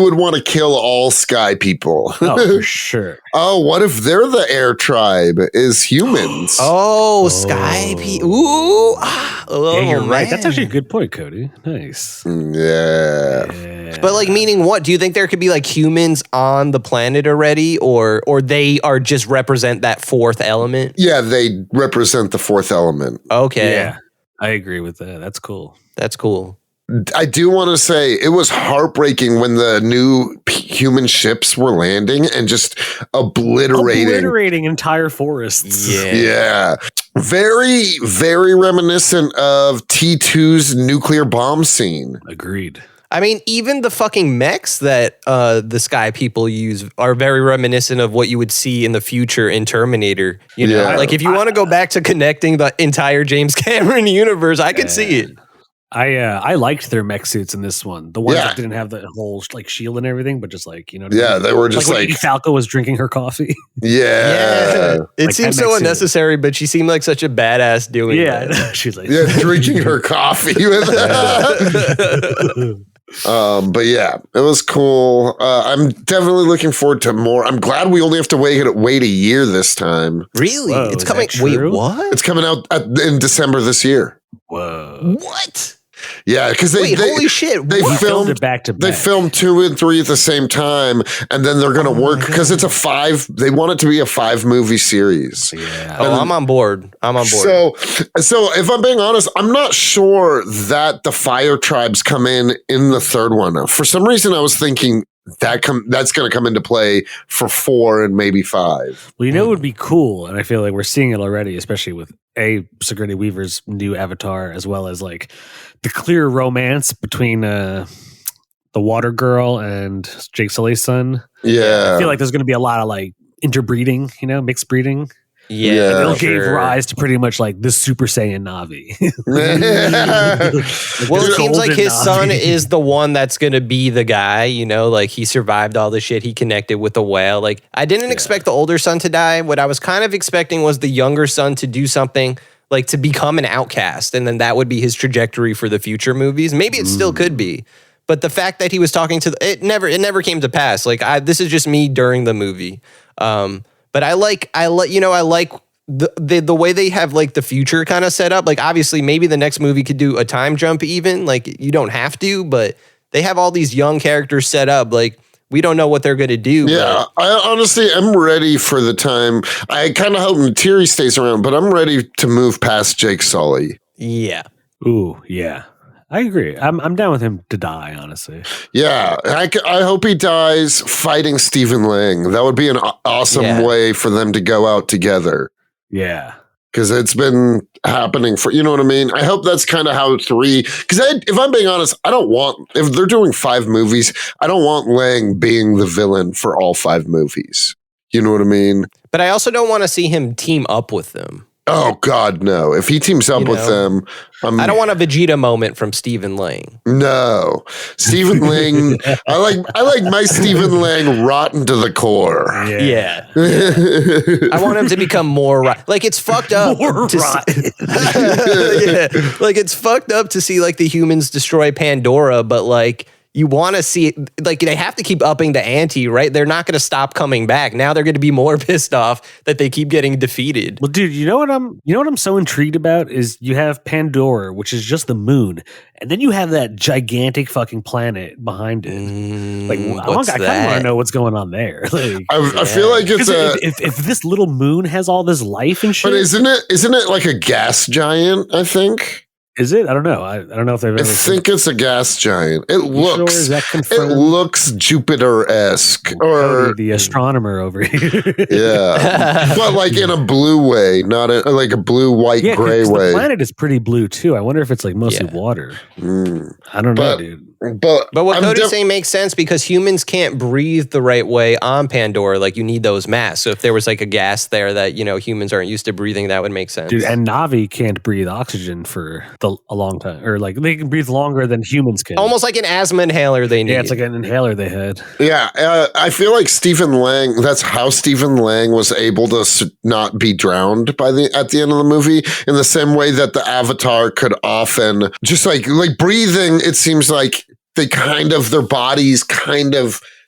would want to kill all sky people. Oh, for sure. Oh, what if they're the air tribe is humans? Oh, Sky P. Ooh. Oh, Yeah, you're right. man. That's actually a good point, Cody. Nice. Yeah. Yeah. But like, meaning what? Do you think there could be like humans on the planet already, or they are just represent that fourth element? Yeah, they represent the fourth element. Okay, Yeah, I agree with that. That's cool. that's cool. I do want to say it was heartbreaking when the new human ships were landing and just obliterating entire forests. Yeah. Very, very reminiscent of T2's nuclear bomb scene. Agreed. I mean, even the fucking mechs that the Sky people use are very reminiscent of what you would see in the future in Terminator. You know, Yeah. like if you want to go back to connecting the entire James Cameron universe, I could see it. I liked their mech suits in this one. The ones Yeah. that didn't have the whole like shield and everything, but just like, you know what Yeah, I mean? they were just when like, Edie Falco was drinking her coffee. yeah. It Like seems that so mech suit. unnecessary, but she seemed like such a badass doing that. Yeah. She's like, Yeah, drinking her coffee with but yeah, it was cool. I'm definitely looking forward to more. I'm glad we only have to wait a year this time. Really? Whoa, It's is coming. that Wait, true? what? It's coming out in December this year. whoa. What? Yeah, because they holy shit. they what? filmed it back to They back. filmed 2 and 3 at the same time, and then they're going to work because it's a 5. They want it to be a 5 movie series. Yeah. Oh, I'm on board. So if I'm being honest, I'm not sure that the fire tribes come in the third one. For some reason, I was thinking that's going to come into play for 4 and maybe 5. Well, you know, it would be cool, and I feel like we're seeing it already, especially with Sigourney Weaver's new Avatar, as well as like the clear romance between the water girl and Jake Sully's son. Yeah. I feel like there's going to be a lot of like interbreeding, you know, mixed breeding. Yeah, It'll for give sure. rise to pretty much like the Super Saiyan Navi. Well, it seems like golden his son Navi. is the one that's going to be the guy, you know, like he survived all the shit. He connected with the whale. Like I didn't expect the older son to die. What I was kind of expecting was the younger son to do something like to become an outcast. And then that would be his trajectory for the future movies. Maybe it still could be. But the fact that he was talking to it never came to pass. Like this is just me during the movie. But I like the way they have like the future kind of set up. Like obviously maybe the next movie could do a time jump even. Like you don't have to, but they have all these young characters set up. Like we don't know what they're going to do. Yeah, I honestly am ready for the time. I kind of hope Neytiri stays around, but I'm ready to move past Jake Sully. Yeah. Ooh, yeah. I agree. I'm down with him to die, honestly. Yeah, I hope he dies fighting Stephen Lang. That would be an awesome way for them to go out together. Yeah. Because it's been happening for, you know what I mean? I hope that's kind of how 3, because if I'm being honest, I don't want, if they're doing 5 movies, I don't want Lang being the villain for all 5 movies. You know what I mean? But I also don't want to see him team up with them. Oh, God, no. If he teams up with them, I don't want a Vegeta moment from Stephen Lang. No. Stephen Lang, I like my Stephen Lang rotten to the core. Yeah. I want him to become more like it's fucked up. More rotten. Like it's fucked up to see like the humans destroy Pandora, but like you want to see like they have to keep upping the ante, right? They're not going to stop coming back. Now they're going to be more pissed off that they keep getting defeated. Well, dude, you know what I'm so intrigued about is you have Pandora, which is just the moon, and then you have that gigantic fucking planet behind it. Like, I kind of want to know what's going on there. Like, I feel like it's if this little moon has all this life and shit. But isn't it like a gas giant? I think. Is it? I don't know. I don't know if they've ever. I think it's a gas giant. It looks. Sure? Is that confirmed? It looks Jupiter-esque, or Cody, the astronomer over here. Yeah, but like in a blue way, not like a blue, white, gray way. The planet is pretty blue too. I wonder if it's like mostly water. I don't know, dude. But what Cody's saying makes sense because humans can't breathe the right way on Pandora. Like you need those masks. So if there was like a gas there that humans aren't used to breathing, that would make sense. Dude, and Na'vi can't breathe oxygen for a long time, or like they can breathe longer than humans can. Almost like an asthma inhaler they need. Yeah, it's like an inhaler they had. Yeah, I feel like Stephen Lang. That's how Stephen Lang was able to not be drowned at the end of the movie. In the same way that the Avatar could often just like breathing. It seems like their bodies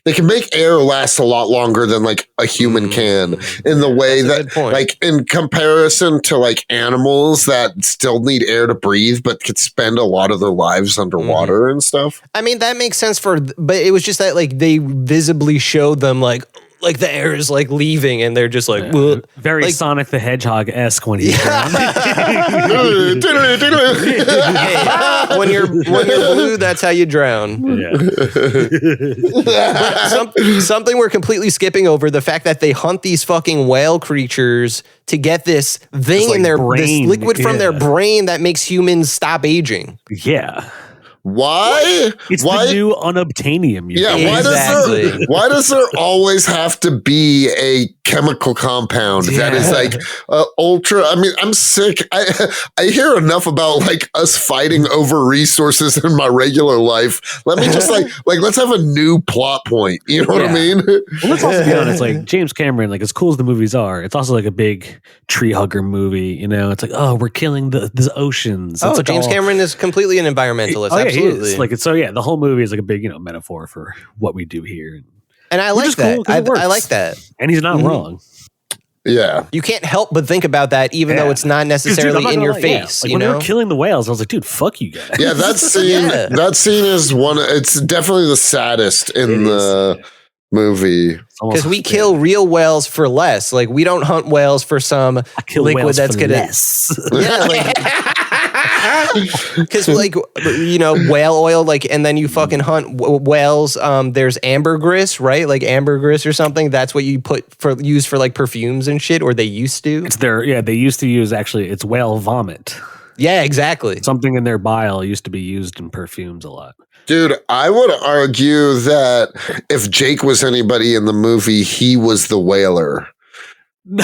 they can make air last a lot longer than like a human can in the way that like in comparison to like animals that still need air to breathe but could spend a lot of their lives underwater and stuff. I mean, that makes sense but it was just that like they visibly showed them like the air is like leaving and they're just like very like, Sonic the Hedgehog-esque when he's when you're blue, that's how you drown. Something we're completely skipping over, the fact that they hunt these fucking whale creatures to get this thing in their brain, this liquid from their brain that makes humans stop aging. Yeah. Why? It's the new unobtainium. Yeah, why does there always have to be a chemical compound that is like ultra? I mean, I'm sick. I hear enough about like us fighting over resources in my regular life. Let me just like let's have a new plot point. You know what I mean? Well, let's also be honest. Like James Cameron, like as cool as the movies are, it's also like a big tree hugger movie. You know, it's like we're killing the oceans. Oh, like James Cameron is completely an environmentalist. Absolutely. Like it's the whole movie is like a big metaphor for what we do here, and I like that. Cool, I like that, and he's not wrong. Yeah, you can't help but think about that, even though it's not necessarily in your face. Like when they were killing the whales, I was like, dude, fuck you guys. Yeah, that scene. That scene is one. It's definitely the saddest in the movie because we kill real whales for less. Like we don't hunt whales for some liquid that's gonna. Because like whale oil, like, and then you fucking hunt whales. There's ambergris, right? Like ambergris or something. That's what you use for like perfumes and shit, or they used to. They used to use it's whale vomit. Yeah, exactly. Something in their bile used to be used in perfumes a lot. Dude, I would argue that if Jake was anybody in the movie, he was the whaler. I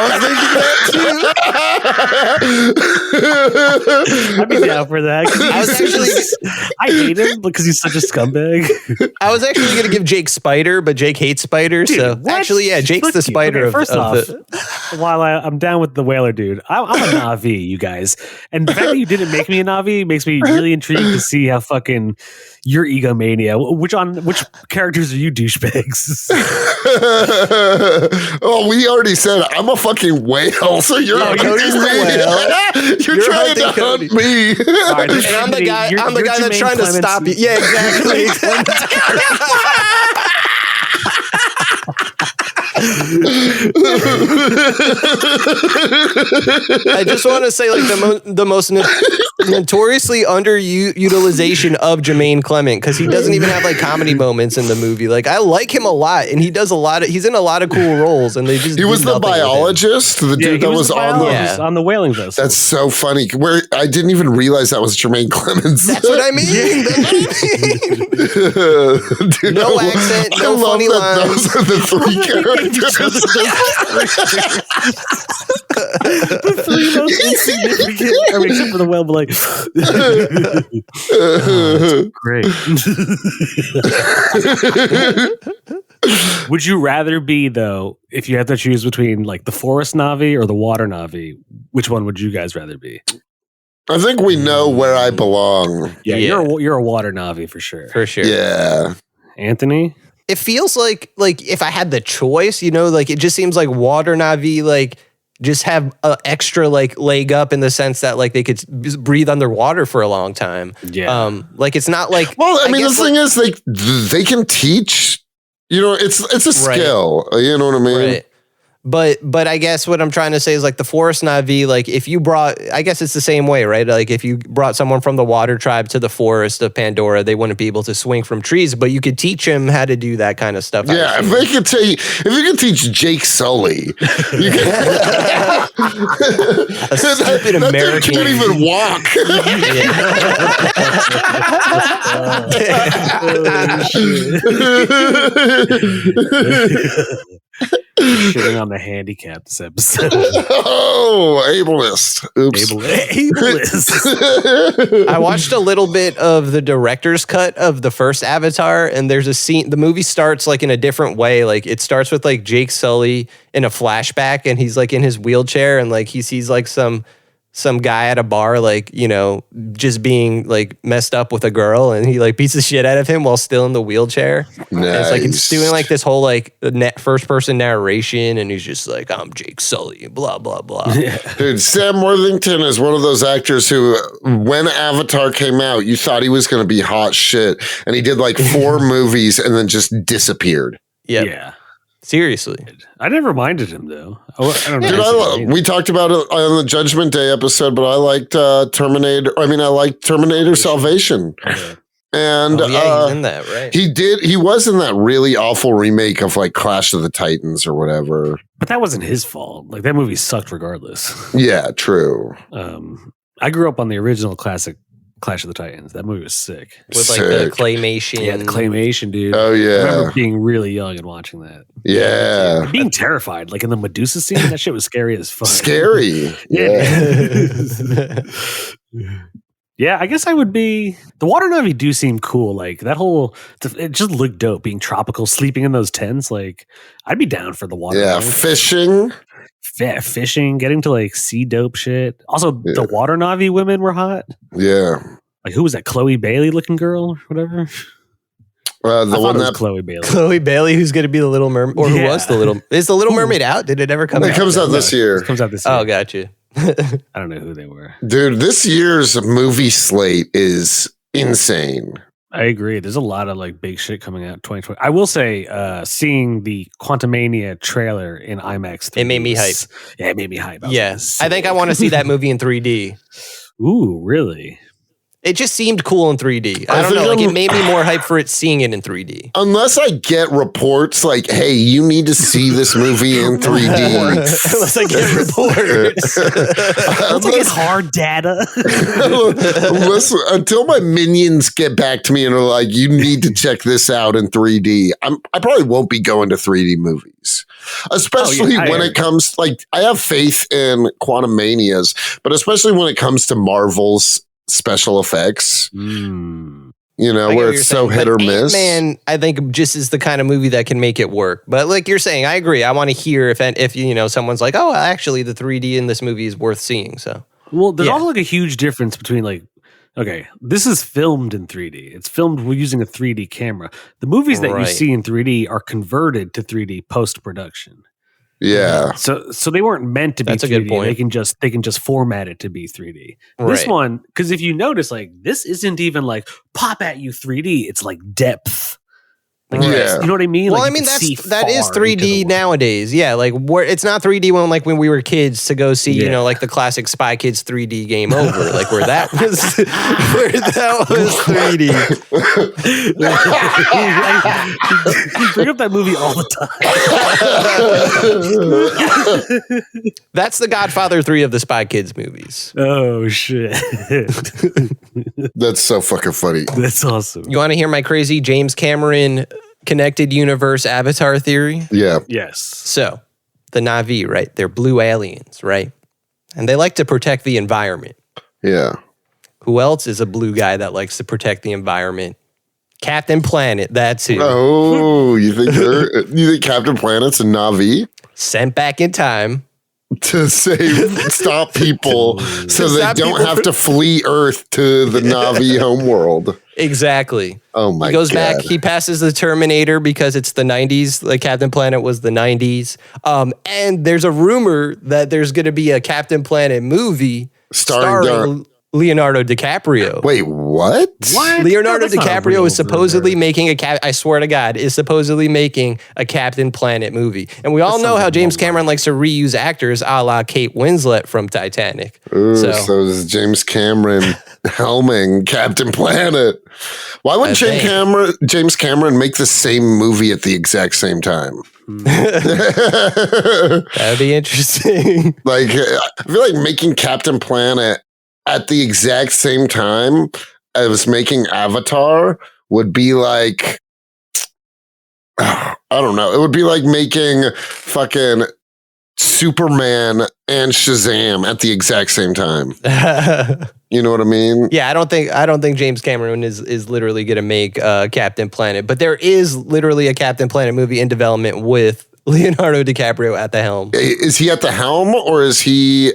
was thinking that too. I'd be down for that. I hate him because he's such a scumbag. I was actually going to give Jake Spider, but Jake hates spiders. Dude, so actually, Jake's the spider. First off, while I'm down with the whaler dude, I'm a Na'vi, you guys. And the fact that you didn't make me a Na'vi makes me really intrigued to see how fucking your egomania. Which characters are you douchebags? Oh, we already said I'm a fucking whale, so you're Cody's the whale. You're trying to hunt me. Right, and I'm the guy that's trying to stop you. Yeah, exactly. I just want to say, like, the most notoriously underutilization of Jermaine Clement, because he doesn't even have like comedy moments in the movie. Like, I like him a lot, and he's in a lot of cool roles, and they just he was the biologist, the dude that was on the whaling vessel. That's so funny. Where I didn't even realize that was Jermaine Clemens. That's what I mean. Dude, no accent, no funny lines. Those are the three characters. The three most insignificant. I mean, except for the whale, but like, that's great. Would you rather be, though, if you had to choose between like the forest Na'vi or the water Na'vi? Which one would you guys rather be? I think we know where I belong. Yeah. You're a water Na'vi for sure. For sure. Yeah. Anthony? It feels like if I had the choice, like it just seems like water Na'vi like just have an extra like leg up in the sense that like they could breathe underwater for a long time. Yeah. Like it's not like. Well, I mean, the thing is, they can teach. It's a skill. Right. You know what I mean? Right. But I guess what I'm trying to say is like the forest Na'vi, like if you brought, I guess it's the same way, right? Like if you brought someone from the water tribe to the forest of Pandora, they wouldn't be able to swing from trees, but you could teach them how to do that kind of stuff. Yeah, if you could teach Jake Sully, you can, a stupid that American dude can't even walk. Shitting on the handicap this episode. Oh, ableist. Oops. Ableist. I watched a little bit of the director's cut of the first Avatar, and there's a scene. The movie starts like in a different way. Like it starts with like Jake Sully in a flashback, and he's like in his wheelchair, and like he sees like some guy at a bar, like, just being like messed up with a girl, and he like beats the shit out of him while still in the wheelchair. Nice. It's doing like this whole like first person narration, and he's just like, I'm Jake Sully, blah, blah, blah. Yeah. Dude, Sam Worthington is one of those actors who, when Avatar came out, you thought he was going to be hot shit, and he did like 4 movies and then just disappeared. Yep. Yeah. Seriously. I never minded him, though. I don't know. Dude, we talked about it on the Judgment Day episode, but I liked Terminator. I liked Terminator Salvation. Yeah. And he's in that, right? He was in that really awful remake of like Clash of the Titans or whatever. But that wasn't his fault. Like that movie sucked regardless. Yeah, true. I grew up on the original classic Clash of the Titans. That movie was sick. With like the claymation. Yeah, the claymation, dude. Oh, yeah. I remember being really young and watching that. Yeah. Being terrified. Like in the Medusa scene, that shit was scary as fuck. Scary. Yeah. Yeah, I guess I would be. The water Na'vi do seem cool. Like that whole, it just looked dope. Being tropical, sleeping in those tents. Like I'd be down for the water. Yeah, Na'vi. fishing. Yeah, fishing, getting to like see dope shit. Also, the water Na'vi women were hot. Yeah. Like who was that? Chloe Bailey looking girl or whatever. The one that Chloe Bailey. Chloe Bailey, who's going to be the Little Mermaid, or who was the Little? Is the Little Mermaid out? Did it ever come out? It comes out this year. It comes out this year. Oh, gotcha. I don't know who they were. Dude, this year's movie slate is insane. I agree. There's a lot of like big shit coming out in 2020. I will say, seeing the Quantumania trailer in IMAX, it made me hype. Yeah, it made me hype. Yes, I think I want to see that movie in 3D. Ooh, really? It just seemed cool in 3D. I don't know. Like it made me more hype for it seeing it in 3D. Unless I get reports like, hey, you need to see this movie in 3D. Unless I get reports. Unless I get hard data. Until my minions get back to me and are like, you need to check this out in 3D. I probably won't be going to 3D movies. Especially when it comes, like, I have faith in Quantumanias, but especially when it comes to Marvel's special effects, where it's so hit or miss. Ant-Man, I think, just is the kind of movie that can make it work. But like you're saying, I agree. I want to hear if someone's like, oh, actually, the 3D in this movie is worth seeing. So, well, there's also like a huge difference between like, okay, this is filmed in 3D. It's filmed using a 3D camera. The movies that you see in 3D are converted to 3D post production. Yeah. So they weren't meant to be 3D. A good point. They can just format it to be 3D. This one, because if you notice, like this isn't even like pop at you 3D. It's like depth. Like, Yeah. you know what I mean? Well, Like, I mean you can see that is far into the 3D world. nowadays. Yeah, like it's not 3D when we were kids to go see, you know, like the classic Spy Kids 3D Game Over, like where that was 3D. You bring up that movie all the time. That's the Godfather 3 of the Spy Kids movies. Oh shit. That's so fucking funny. That's awesome. You want to hear my crazy James Cameron connected universe Avatar theory? Yeah. Yes. So, the Na'vi, right? They're blue aliens, right? And they like to protect the environment. Yeah. Who else is a blue guy that likes to protect the environment? Captain Planet, that's who. Oh, you think Captain Planet's a Na'vi? Sent back in time. To stop people so they Stop don't people have to flee Earth to the Na'vi homeworld. Exactly. Oh my god. He goes back, he passes the Terminator because it's the 90s. Like Captain Planet was the 90s. And there's a rumor that there's going to be a Captain Planet movie starring Leonardo DiCaprio. Wait, what? Leonardo That's not a DiCaprio real is supposedly rumor. making I swear to God, is supposedly making a Captain Planet movie. And we all know how James Cameron likes to reuse actors a la Kate Winslet from Titanic. Ooh, so is James Cameron helming Captain Planet. Why wouldn't James Cameron make the same movie at the exact same time? That'd be interesting. Like, I feel like making Captain Planet at the exact same time as making Avatar would be like, I don't know. It would be like making fucking Superman and Shazam at the exact same time. You know what I mean? Yeah, I don't think James Cameron is literally going to make Captain Planet, but there is literally a Captain Planet movie in development with Leonardo DiCaprio at the helm. Is he at the helm, or is he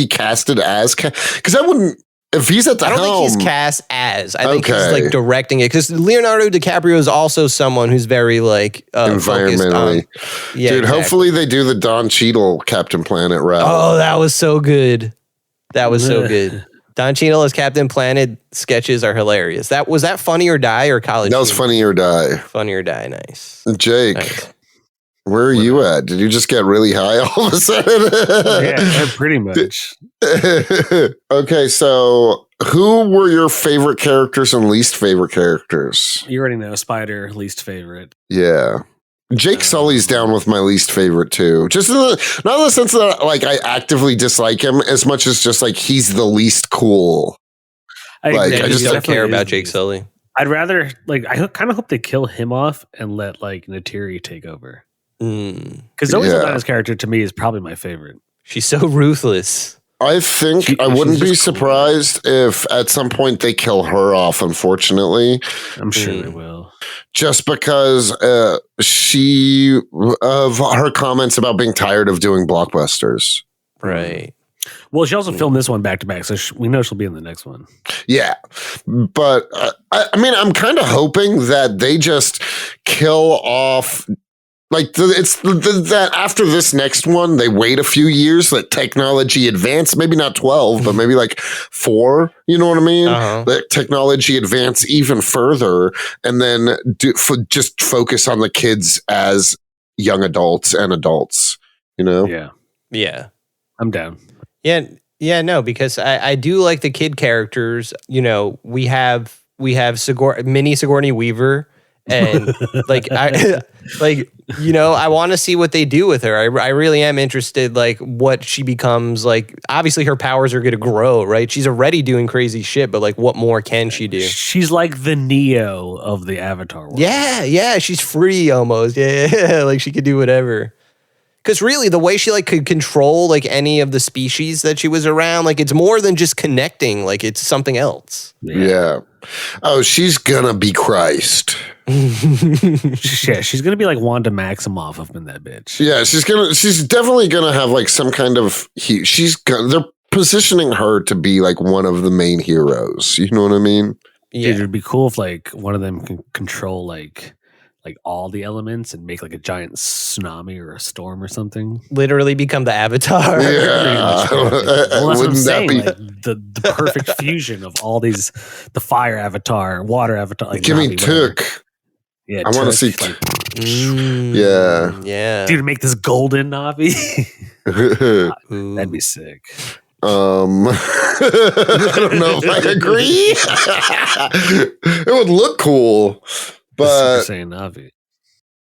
casted as? Because I wouldn't. If he's at the helm, I don't think he's cast as. I think he's Okay. like directing it, because Leonardo DiCaprio is also someone who's very like environmentally. focused on, yeah, Dude, exactly. hopefully they do the Don Cheadle Captain Planet route. Oh, that was so good. That was so good. Don Cheadle as Captain Planet sketches are hilarious. Was that Funny or Die or College? That was Humor? Funny or Die. Funny or Die, nice. Jake, Nice. where are you at? Did you just get really high all of a sudden? Yeah, pretty much. Okay, so who were your favorite characters and least favorite characters? You already know Spider, least favorite. Yeah. Jake Sully's down with my least favorite too. Just not in the sense that like I actively dislike him as much as just like he's the least cool. I just don't care about Jake Sully. I'd rather I kind of hope they kill him off and let like Neytiri take over. Because Zoe Saldana's character to me is probably my favorite. She's so ruthless. I think I wouldn't be surprised if at some point they kill her off, unfortunately. I'm sure they will. Just because of her comments about being tired of doing blockbusters. Right. Well, she also filmed this one back to back, so we know she'll be in the next one. Yeah. But I mean, I'm kind of hoping that they just kill off. Like that after this next one, they wait a few years, let technology advance, maybe not 12, but maybe like 4, you know what I mean? Let technology advance even further and then just focus on the kids as young adults and adults, you know? Yeah. Yeah. I'm down. Yeah. Yeah, no, because I do like the kid characters. You know, we have mini Sigourney Weaver. And I want to see what they do with her. I really am interested, like what she becomes. Like, obviously her powers are going to grow, right? She's already doing crazy shit, but like, what more can she do? She's like the Neo of the Avatar world. Yeah, she's free almost. Yeah, like she could do whatever. Because really, the way she like could control like any of the species that she was around, like it's more than just connecting. Like it's something else. Yeah. Oh, she's gonna be Christ. She's gonna be like Wanda Maximoff up in that bitch. Yeah, she's definitely gonna have like some kind of they're positioning her to be like one of the main heroes. You know what I mean? Yeah. Dude, it'd be cool if like one of them can control like all the elements and make like a giant tsunami or a storm or something. Literally become the Avatar. Yeah. Well, that's what I'm Wouldn't saying. that be Like, the perfect fusion of all these, the fire avatar, water avatar. Like Give me Navi, whatever. Took. Yeah, I want to Turk, see. like, Yeah. dude, make this golden Navi. That'd be sick. I don't know if I agree. It would look cool, The Super but Saiyan Navi.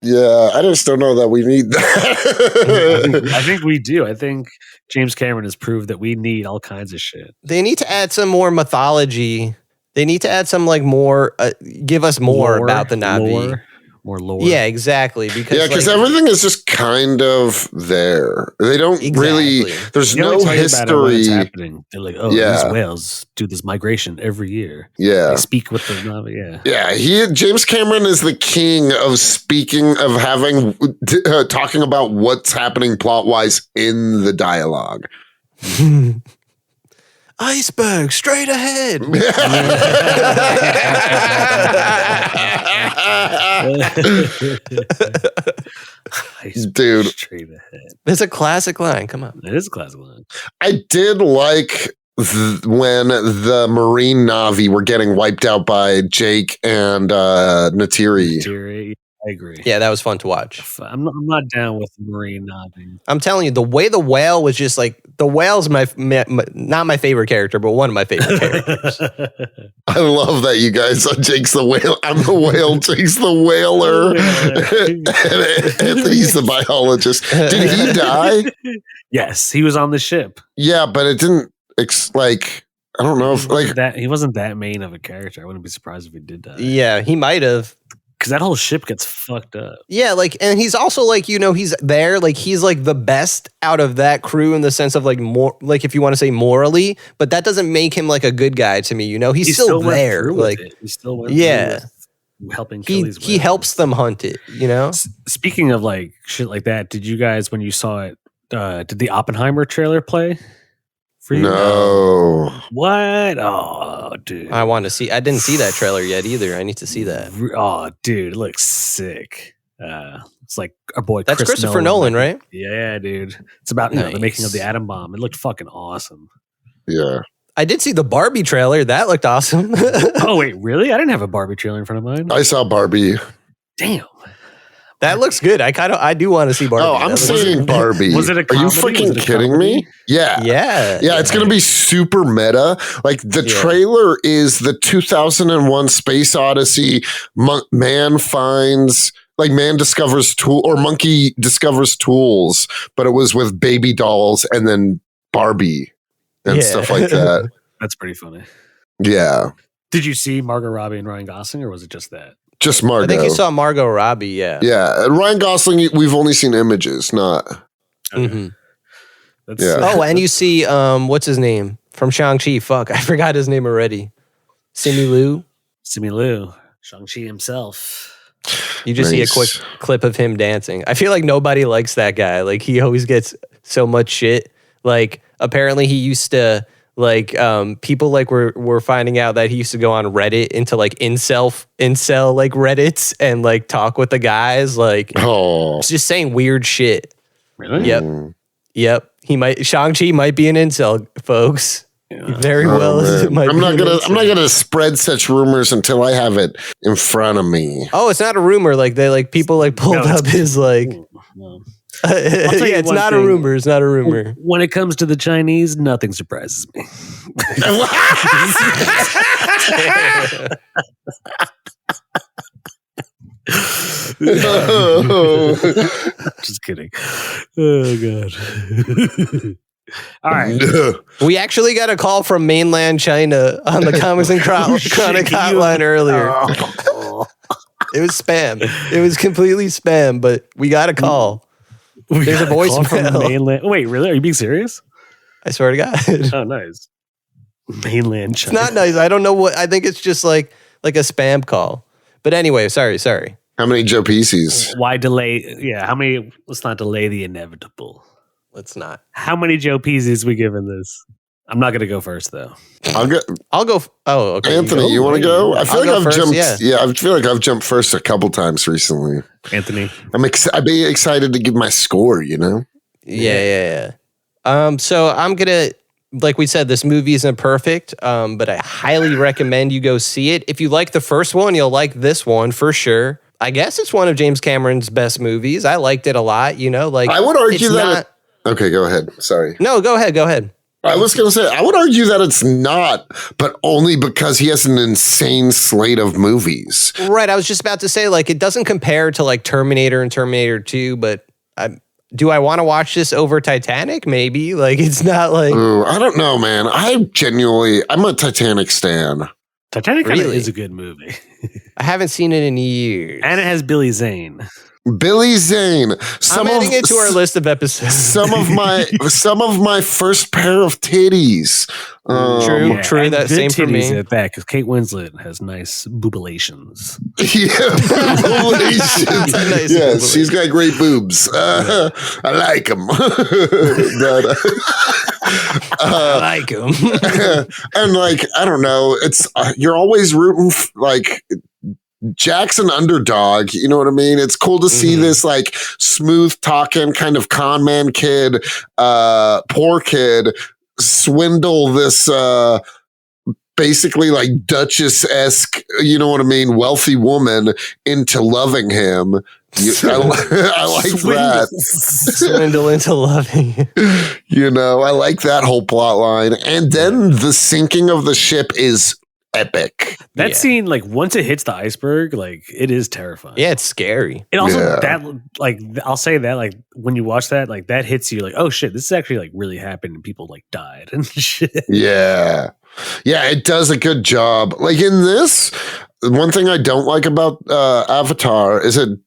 yeah, I just don't know that we need that. I think we do. I think James Cameron has proved that we need all kinds of shit. They need to add some more mythology. They need to add some like more, give us more about the Navi. More lore. Yeah, exactly. Because everything is just kind of there. They don't really. There's They only no tell you about it when it's history. happening. They're like, oh, these whales do this migration every year. Yeah, They speak with the Navi. yeah. James Cameron is the king of speaking, of having talking about what's happening plot wise in the dialogue. Iceberg straight ahead. Dude, straight ahead. It's a classic line. Come on. It is a classic line. I did like when the Marine Navi were getting wiped out by Jake and Neytiri. I agree. Yeah, that was fun to watch. I'm not down with Marine Navi. I'm telling you, the way the whale was just like, the whale's not my favorite character, but one of my favorite characters. I love that you guys are Jake's the whale. I'm the whale. Jake's the whaler. Anthony's the biologist. Did he die? Yes, he was on the ship. Yeah, but it didn't I don't know if he wasn't that main of a character. I wouldn't be surprised if he did die. Yeah, he might have. Because that whole ship gets fucked up. Yeah, like, and he's also like, he's there, like, he's like the best out of that crew in the sense of like more, like if you want to say morally, but that doesn't make him like a good guy to me. He's still there. Like, he still went yeah, through helping kill these whales. He helps them hunt it. Speaking of like shit like that, did you guys, when you saw it, did the Oppenheimer trailer play? For you? No. What? Oh, dude. I want to see. I didn't see that trailer yet either. I need to see that. Oh, dude, it looks sick. It's like our boy. That's Christopher Nolan, right? Yeah, dude. It's about the making of the atom bomb. It looked fucking awesome. Yeah. I did see the Barbie trailer. That looked awesome. Oh wait, really? I didn't have a Barbie trailer in front of mine. I saw Barbie. Damn. That looks good. I do want to see Barbie. Oh, I'm saying Barbie. Was it a comedy? Are you freaking kidding me? Yeah. Yeah. It's going to be super meta. Like the trailer is the 2001 Space Odyssey. Man discovers monkey discovers tools, but it was with baby dolls and then Barbie and stuff like that. That's pretty funny. Yeah. Did you see Margot Robbie and Ryan Gosling, or was it just that? Just Margot. I think you saw Margot Robbie, yeah. Yeah. Ryan Gosling, we've only seen images, not. Mm-hmm. Yeah. Oh, and you see, what's his name? From Shang-Chi. Fuck, I forgot his name already. Simu Liu. Shang-Chi himself. You just see a quick clip of him dancing. I feel like nobody likes that guy. Like, he always gets so much shit. Like, apparently he used to... Like people like were finding out that he used to go on Reddit into like incel like Reddits and like talk with the guys like just saying weird shit. Really? Yep. Shang-Chi might be an incel, folks. Yeah. Very well. I'm not gonna spread such rumors until I have it in front of me. Oh, it's not a rumor. Like people like pulled up his like. It's not a rumor. It's not a rumor. When it comes to the Chinese, nothing surprises me. Just kidding. Oh god. All right. We actually got a call from mainland China on the Comics and Chronic hotline earlier. It was spam. It was completely spam, but we got a call. There's a voicemail from mainland. Wait, really? Are you being serious? I swear to God. Oh, nice. Mainland China. It's not nice. I don't know what. I think it's just like a spam call. But anyway, sorry. How many Joe Pieces? Why delay? Yeah, how many? Let's not delay the inevitable. Let's not. How many Joe Pieces we giving this? I'm not going to go first, though. I'll go. Oh, okay. Anthony, you want to go? I feel like I've jumped. Yeah, I feel like I've jumped first a couple times recently. Anthony, I'd be excited to give my score. Yeah. So I'm gonna, like we said, this movie isn't perfect, but I highly recommend you go see it. If you like the first one, you'll like this one for sure. I guess it's one of James Cameron's best movies. I liked it a lot. Like I would argue it's that. not- Okay, go ahead. Sorry. No, go ahead. I was going to say, I would argue that it's not, but only because he has an insane slate of movies. Right. I was just about to say, like, it doesn't compare to like Terminator and Terminator 2, but do I want to watch this over Titanic? Maybe. Like, it's not like. Ooh, I don't know, man. I'm a Titanic stan. Titanic Really? is a good movie. I haven't seen it in years. And it has Billy Zane. Billy Zane. I'm adding it to our list of episodes. Some of my first pair of titties. True. And That good same for titties me. at that, because Kate Winslet has nice boobilations. Yeah, boobilations. Nice Yes, boobulation. she's got great boobs. I like them. I like him. And like, I don't know, it's you're always rooting like Jack's an underdog, you know what I mean? It's cool to see this like smooth talking kind of con man kid, poor kid swindle this basically like Duchess-esque, you know what I mean, wealthy woman into loving him. I like that. Swindle into loving. You know, I like that whole plot line. And then the sinking of the ship is epic. That scene, like once it hits the iceberg, like it is terrifying. Yeah, it's scary. And also Yeah. that, like, I'll say that, like, when you watch that, like, that hits you, like, oh shit, this is actually like really happened, and people like died and shit. Yeah. Yeah, it does a good job. Like in this, one thing I don't like about Avatar is that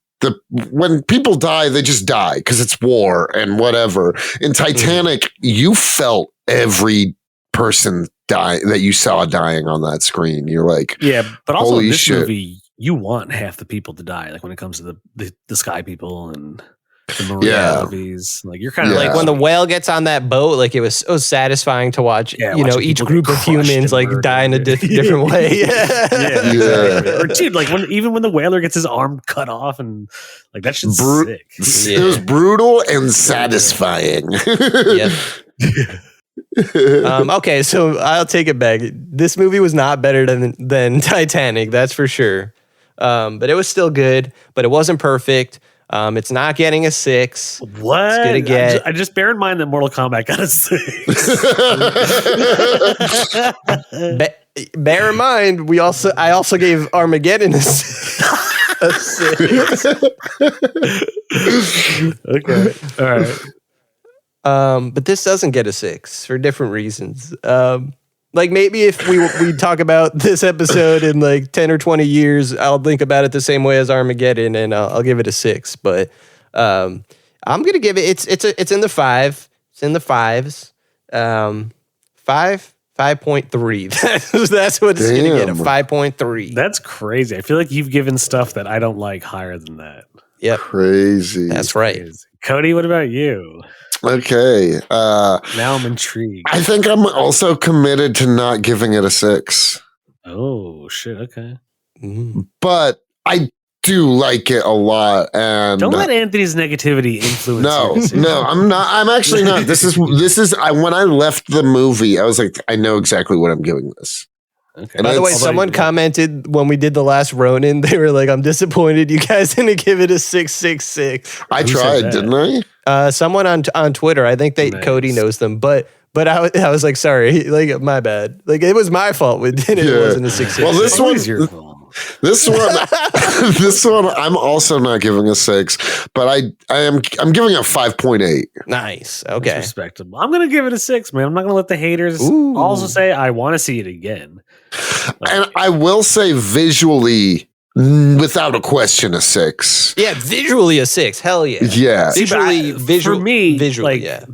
when people die, they just die because it's war and whatever. In Titanic, you felt every person die that you saw dying on that screen. You're like, Yeah, but also in holy this shit. movie, you want half the people to die. Like when it comes to the sky people and the marine Yeah. movies, like you're kind of Yeah. Like when the whale gets on that boat, like it was so satisfying to watch. Yeah, you know, watching each people group get of crushed humans and like die in a murdered. different way. yeah. Yeah. Or dude, like even when the whaler gets his arm cut off and like that shit's sick. it was brutal and satisfying. Yep. Okay, so I'll take it back. This movie was not better than Titanic, that's for sure. But it was still good, but it wasn't perfect. It's not getting a 6. What? It's gonna get- I just bear in mind that Mortal Kombat got a 6. Bear in mind, I also gave Armageddon a 6. Okay. All right. But this doesn't get a 6 for different reasons. Like maybe if we talk about this episode in like 10 or 20 years, I'll think about it the same way as Armageddon, and I'll give it a 6. But I'm gonna give it. It's in the 5. It's in the 5s. 5.3. That's what it's gonna get. A 5.3. That's crazy. I feel like you've given stuff that I don't like higher than that. Yep, Crazy. that's right. Crazy. Cody, what about you? Okay. Now I'm intrigued. I think I'm also committed to not giving it a 6, Oh shit. Okay. Mhm. but I do like it a lot. And Don't let Anthony's negativity influence. no, your decision. no, I'm not. I'm actually not. This is when I left the movie, I was like, I know exactly what I'm giving this. Okay. And By the way, it's- someone commented when we did the last Ronin, they were like, "I'm disappointed you guys didn't give it a 6.66." I Who said tried, that? didn't I? Someone on Twitter, I think Nice. Cody knows them, but I was like, sorry, like my bad, like it was my fault. It Yeah. wasn't a 6.66. Well, this It's one- always your fault. This one, this one, I'm also not giving a 6, but I'm giving it a 5.8. Nice. That's Okay. respectable. I'm gonna give it a 6, man. I'm not gonna let the haters Ooh. also say I want to see it again. And I will say visually, without a question, a 6. Yeah, visually a 6. Hell yeah. Yeah. See, but Visually, for me, visually, like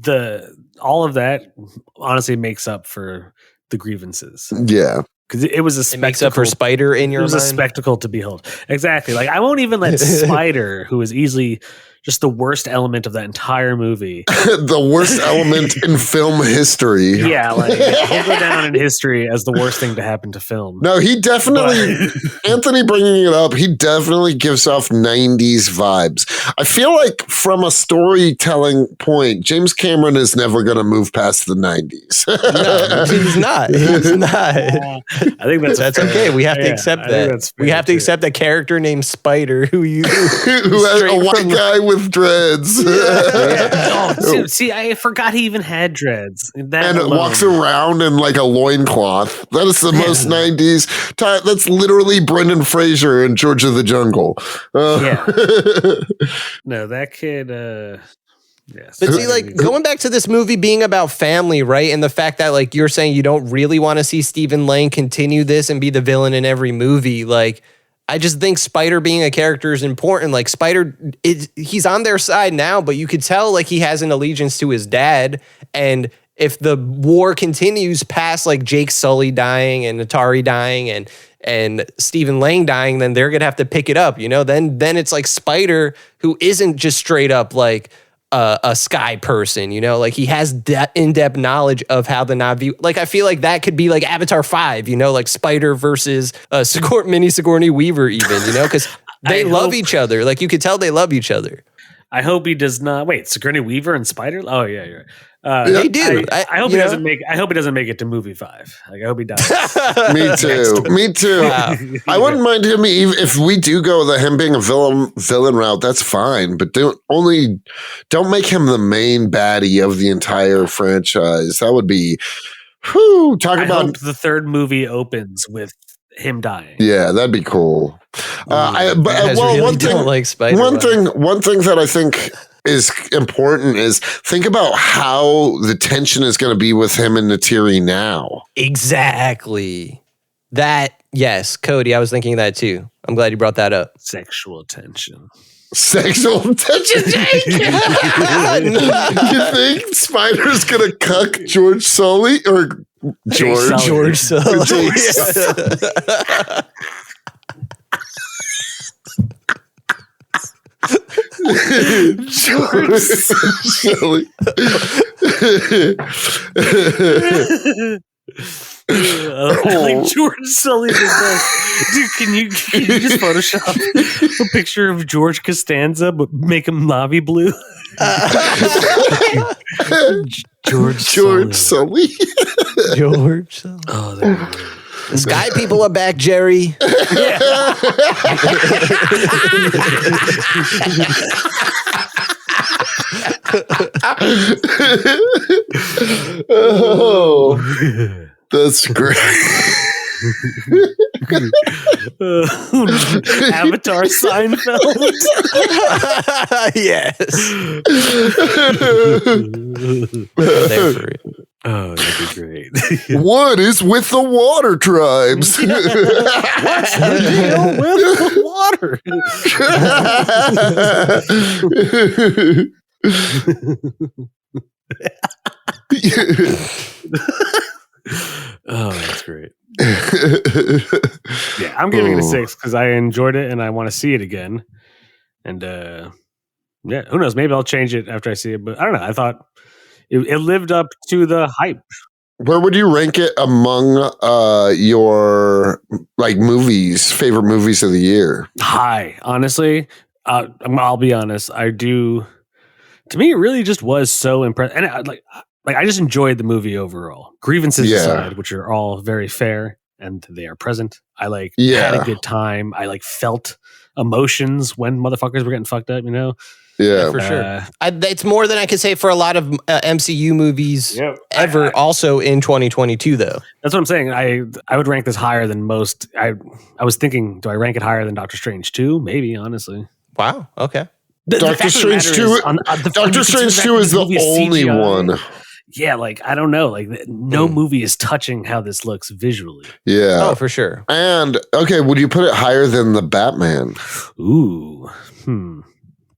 yeah. all of that honestly makes up for the grievances Yeah. because it was a It spectacle. makes up for Spider in It your was mind. a spectacle to behold. Exactly. Like I won't even let Spider, who is easily, just the worst element of that entire movie. The worst element in film history. Yeah, like he'll go down in history as the worst thing to happen to film. No, he definitely, Anthony bringing it up, he definitely gives off 90s vibes. I feel like from a storytelling point, James Cameron is never going to move past the 90s. No, he's not. He's not. I think that's okay. We have to accept that. We have to accept a character named Spider who has a white guy with dreads. Oh, see, I forgot he even had dreads. That and walks around in like a loincloth. That is the most 90s. That's literally Brendan Fraser in George of the Jungle. Yeah. No, that kid... Yes. But see, like going back to this movie being about family, right? And the fact that like you're saying you don't really want to see Stephen Lang continue this and be the villain in every movie. Like, I just think Spider being a character is important. Like Spider, he's on their side now, but you could tell like he has an allegiance to his dad. And if the war continues past like Jake Sully dying and Neytiri dying and Stephen Lang dying, then they're gonna have to pick it up. You know, then it's like Spider, who isn't just straight up like a sky person, you know, like he has in-depth knowledge of how the Navi, like I feel like that could be like Avatar 5, you know, like Spider versus mini Sigourney Weaver even, you know, because they love each other. Like you could tell they love each other. I hope he does not. Wait, Sigourney Weaver and Spider? Oh yeah, you're right. They do. I hope he doesn't make. I hope he doesn't make it to movie 5. Like I hope he dies. Me too. Me too. Wow. I wouldn't mind him if we do go him being a villain route. That's fine, but don't make him the main baddie of the entire franchise. That would be. Whew, I hope the third movie opens with him dying. Yeah, that'd be cool. One thing, like Spider. One thing that I think is important is think about how the tension is going to be with him and Neytiri now. Exactly. That, yes, Cody, I was thinking that too. I'm glad you brought that up. Sexual tension. Sexual tension, Jake? You think Spider's going to cuck George Sully or George Sully? George Sully. Like George Sully the best. Dude, can you just Photoshop a picture of George Costanza but make him Navi blue? George Sully. George Sully. Oh, that the sky people are back, Jerry. Oh, that's great. Avatar Seinfeld. Yes. Oh, that'd be great. What is with the water tribes? What's the deal with the water? Oh, that's great. Yeah, I'm giving it a 6 because I enjoyed it and I want to see it again. And yeah, who knows? Maybe I'll change it after I see it. But I don't know. I thought it lived up to the hype. Where would you rank it among your like favorite movies of the year? High, honestly. I'll be honest. I do. To me, it really just was so impressive, and I just enjoyed the movie overall. Grievances aside, which are all very fair and they are present. I had a good time. I felt emotions when motherfuckers were getting fucked up. You know. Yeah, for sure. It's more than I could say for a lot of MCU movies ever. Also in 2022, though. That's what I'm saying. I would rank this higher than most. I was thinking, do I rank it higher than Doctor Strange 2? Maybe, honestly. Wow. Okay. Doctor Strange 2. Doctor Strange 2 is the only one. Yeah, I don't know. No movie is touching how this looks visually. Yeah. Oh, for sure. And okay, would you put it higher than the Batman? Ooh.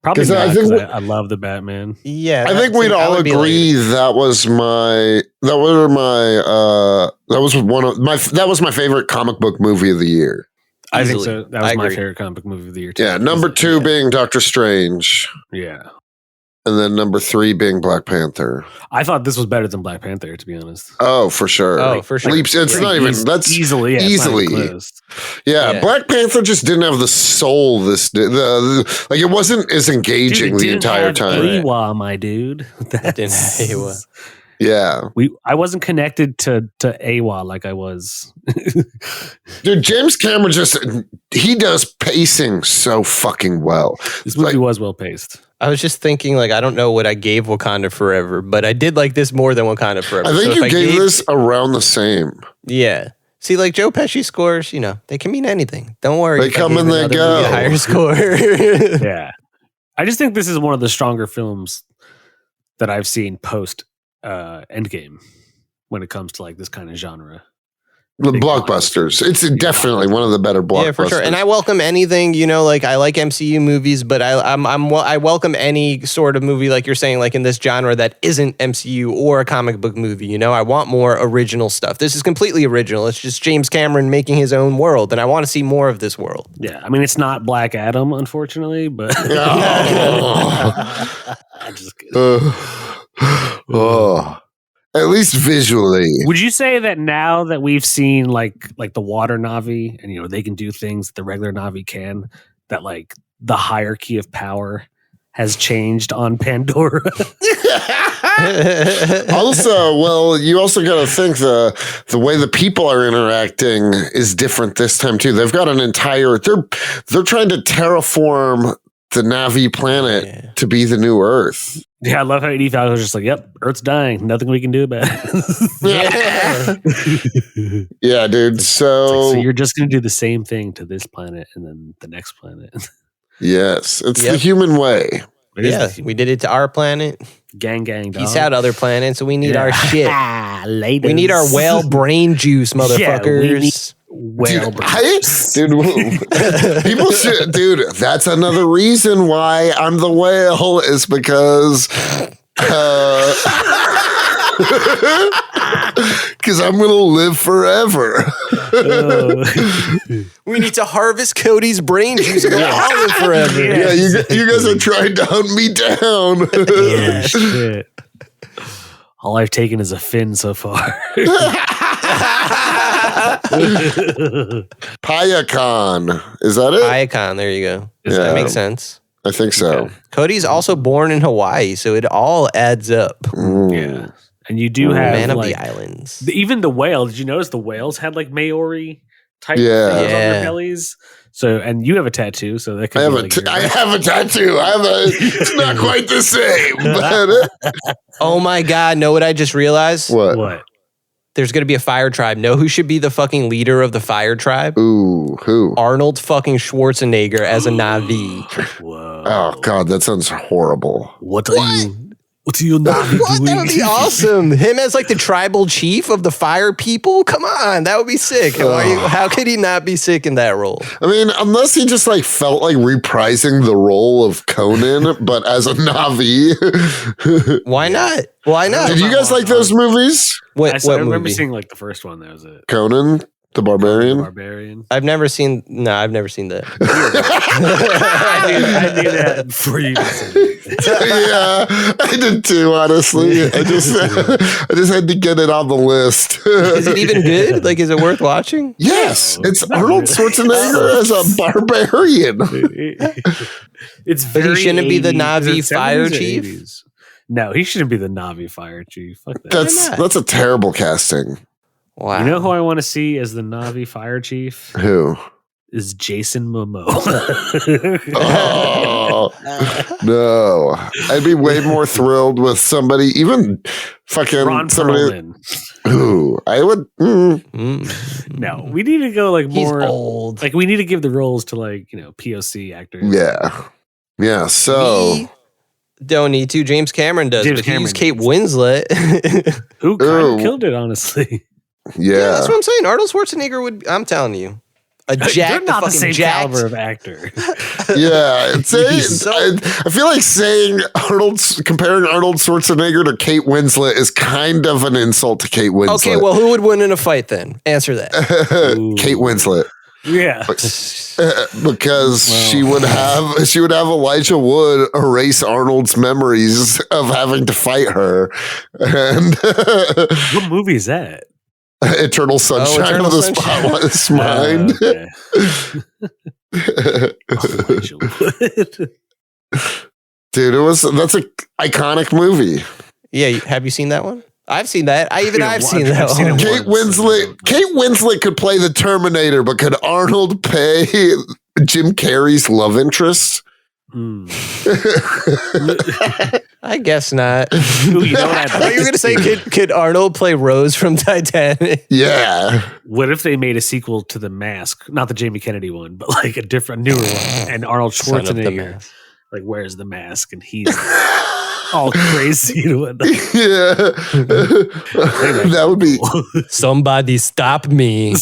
Probably not, because I love the Batman. Yeah, I think we'd all agree that was my favorite comic book movie of the year. I think Easily. so. That was I my agree. favorite comic book movie of the year. Too. Yeah, number 2 being Doctor Strange, Yeah. and then number 3 being Black Panther. I thought this was better than Black Panther, to be honest. Oh, for sure. Oh, for sure. Leaps. It's not even. That's easily. Yeah, it's not even easily. close. Yeah, Yeah. Black Panther just didn't have the soul. Like it wasn't as engaging Dude, it the didn't entire have time. Ewa, my dude. Didn't have Ewa. Yeah, I wasn't connected to Awa like I was. dude, James Cameron he does pacing so fucking well. This movie was well paced. I was just thinking, like, I don't know what I gave Wakanda Forever, but I did like this more than Wakanda Forever. I think So you if gave this around the same. Yeah. See, like Joe Pesci scores, they can mean anything. Don't worry. They if I come gave and they another go. movie a higher score. Yeah. I just think this is one of the stronger films that I've seen post Endgame when it comes to like this kind of genre. The Big blockbusters. It's definitely one of the better blockbusters. Yeah, for sure. And I welcome anything, like I like MCU movies, but I welcome any sort of movie, like you're saying, like in this genre that isn't MCU or a comic book movie. I want more original stuff. This is completely original. It's just James Cameron making his own world, and I want to see more of this world. Yeah, I mean it's not Black Adam, unfortunately, but I'm just kidding. At least visually. Would you say that now that we've seen like the water Na'vi and they can do things that the regular Na'vi can, that like the hierarchy of power has changed on Pandora? Also, well, you also got to think the way the people are interacting is different this time too. They've got an entire they're trying to terraform the Na'vi planet to be the new Earth. Yeah, I love how Edie Falco was just like, "Yep, Earth's dying. Nothing we can do about it." Yeah, dude. So you're just going to do the same thing to this planet and then the next planet. Yes, it's the human way. Yeah, we did it to our planet. Gang, Peace out, other planets. So we need our shit. Ladies. We need our whale brain juice, motherfuckers. Whale Dude, people should, dude. That's another reason why I'm the whale is because I'm gonna live forever. We need to harvest Cody's brain juice and all live forever. Yeah, you guys are trying to hunt me down. Yeah, shit. All I've taken is a fin so far. Payakan. Is that it? Payakan, there you go. Yeah. That makes sense. I think so. Cody's also born in Hawaii, so it all adds up. Yeah. And you do have Man of like, the islands. even the whale. Did you notice the whales had like Maori type Yeah. things on Yeah. their bellies? So, and you have a tattoo, so that could I have be a like I have a tattoo. It's not quite the same. But Oh my God, know what I just realized? what? There's going to be a fire tribe. Know who should be the fucking leader of the fire tribe? Ooh, who? Arnold fucking Schwarzenegger as a Na'vi. Whoa. Oh God, that sounds horrible. What are you? What are you not What? doing? That would be awesome. Him as like the tribal chief of the fire people? Come on, that would be sick. How could he not be sick in that role? I mean, unless he just like felt like reprising the role of Conan, but as a Na'vi. Why not? Why not? Did you guys like those movies? What, I what remember movie? seeing like the first one. That was it. Conan the Barbarian. Barbarian. I've never seen. No, I've never seen that. I knew that before you said it. Yeah, I did too. Honestly, I just had to get it on the list. Is it even good? Like, is it worth watching? Yes, No, it's not Arnold really. Schwarzenegger as a barbarian. It's But he very shouldn't be the 80s. Na'vi Is it fire 70s or chief? 80s? No, he shouldn't be the Na'vi fire chief. Fuck that. That's a terrible casting. Wow. You know who I want to see as the Na'vi fire chief Who? is Jason Momoa. Oh no! I'd be way more thrilled with somebody, even fucking Ron somebody. Perlman. Who I would. No, we need to go like He's more old. Like we need to give the roles to like POC actors. Yeah. So. We don't need to. James Cameron does. James But he used Kate Cameron Winslet. Who kind Ooh. of killed it, honestly. Yeah, that's what I'm saying. Arnold Schwarzenegger would. I'm telling you, a They're jack. not the same jacked. caliber of actor. Yeah, So- I feel like comparing Arnold Schwarzenegger to Kate Winslet is kind of an insult to Kate Winslet. Okay, well, who would win in a fight then? Answer that. Ooh. Kate Winslet. Yeah. Because she would have Elijah Wood erase Arnold's memories of having to fight her. And What movie is that? Eternal Sunshine Eternal of the Sunshine. Spotless Mind. Okay. Dude, that's an iconic movie. Yeah, have you seen that one? I've seen that. I've seen I've that seen one. it. Kate Winslet could play the Terminator, but could Arnold pay Jim Carrey's love interest? I guess not. Ooh, you know what I thought you were going to say, could Arnold play Rose from Titanic? Yeah. What if they made a sequel to The Mask? Not the Jamie Kennedy one, but like a different, newer one. And Arnold Son of the Schwarzenegger Mask. like wears the mask and he's all crazy and whatnot. Yeah. That would be. Somebody stop me.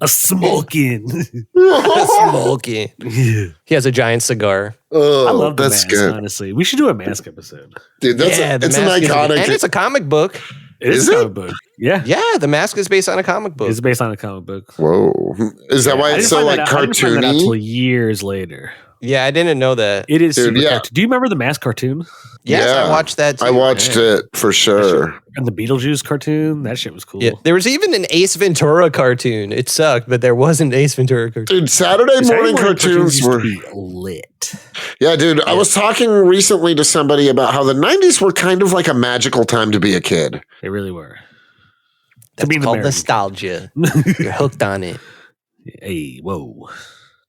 A smoking. Smoking. Yeah. He has a giant cigar. Oh, I love the that's mask, good. honestly. We should do a mask episode. Dude, The it's an Mask is- iconic. and it's a comic book. It is Is a it? comic book. Yeah. Yeah, The Mask is based on a comic book. It's based on a comic book. Whoa. Is that why I it's didn't so find like that out- I didn't find that out till cartoony? years later. Yeah, I didn't know that. It is Dude, super yeah. cartoon. Do you remember the Mask cartoon? Yes, Yeah. I watched that too. I watched it for sure. And the Beetlejuice cartoon? That shit was cool. Yeah, there was even an Ace Ventura cartoon. It sucked, but there was an Ace Ventura cartoon. Dude, Saturday morning cartoons used were. to be lit. Yeah, dude. I was talking recently to somebody about how the 90s were kind of like a magical time to be a kid. They really were. That's be an called American. nostalgia. You're hooked on it. Hey, whoa.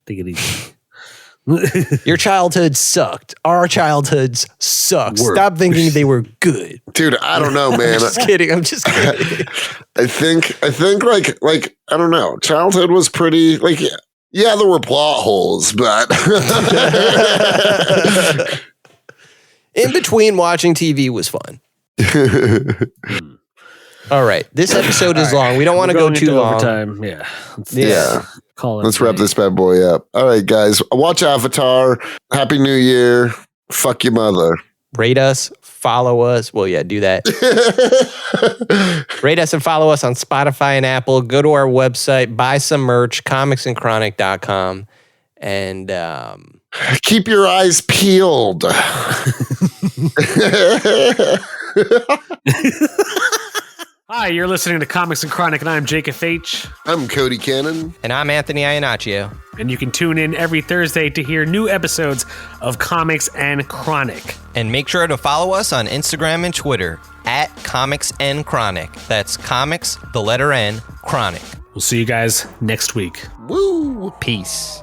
Take it easy. Your childhood sucked. Our childhoods sucked. Were. Stop thinking they were good. Dude, I don't know, man. I'm just kidding. I'm just kidding. I think like I don't know. Childhood was pretty like yeah, there were plot holes, but In between, watching TV was fun. All right. This episode is long. We don't want to go too long. Overtime. Yeah. yeah. Call it. Let's wrap this bad boy up. All right, guys. Watch Avatar. Happy New Year. Fuck your mother. Rate us, follow us. Well, yeah, do that. Rate us and follow us on Spotify and Apple. Go to our website, buy some merch, comicsandchronic.com. And Keep your eyes peeled. Hi, you're listening to Comics and Chronic, and I'm Jake F.H. I'm Cody Cannon. and I'm Anthony Iannaccio. And you can tune in every Thursday to hear new episodes of Comics and Chronic. And make sure to follow us on Instagram and Twitter at Comics and Chronic. That's comics, the letter N, Chronic. We'll see you guys next week. Woo. Peace.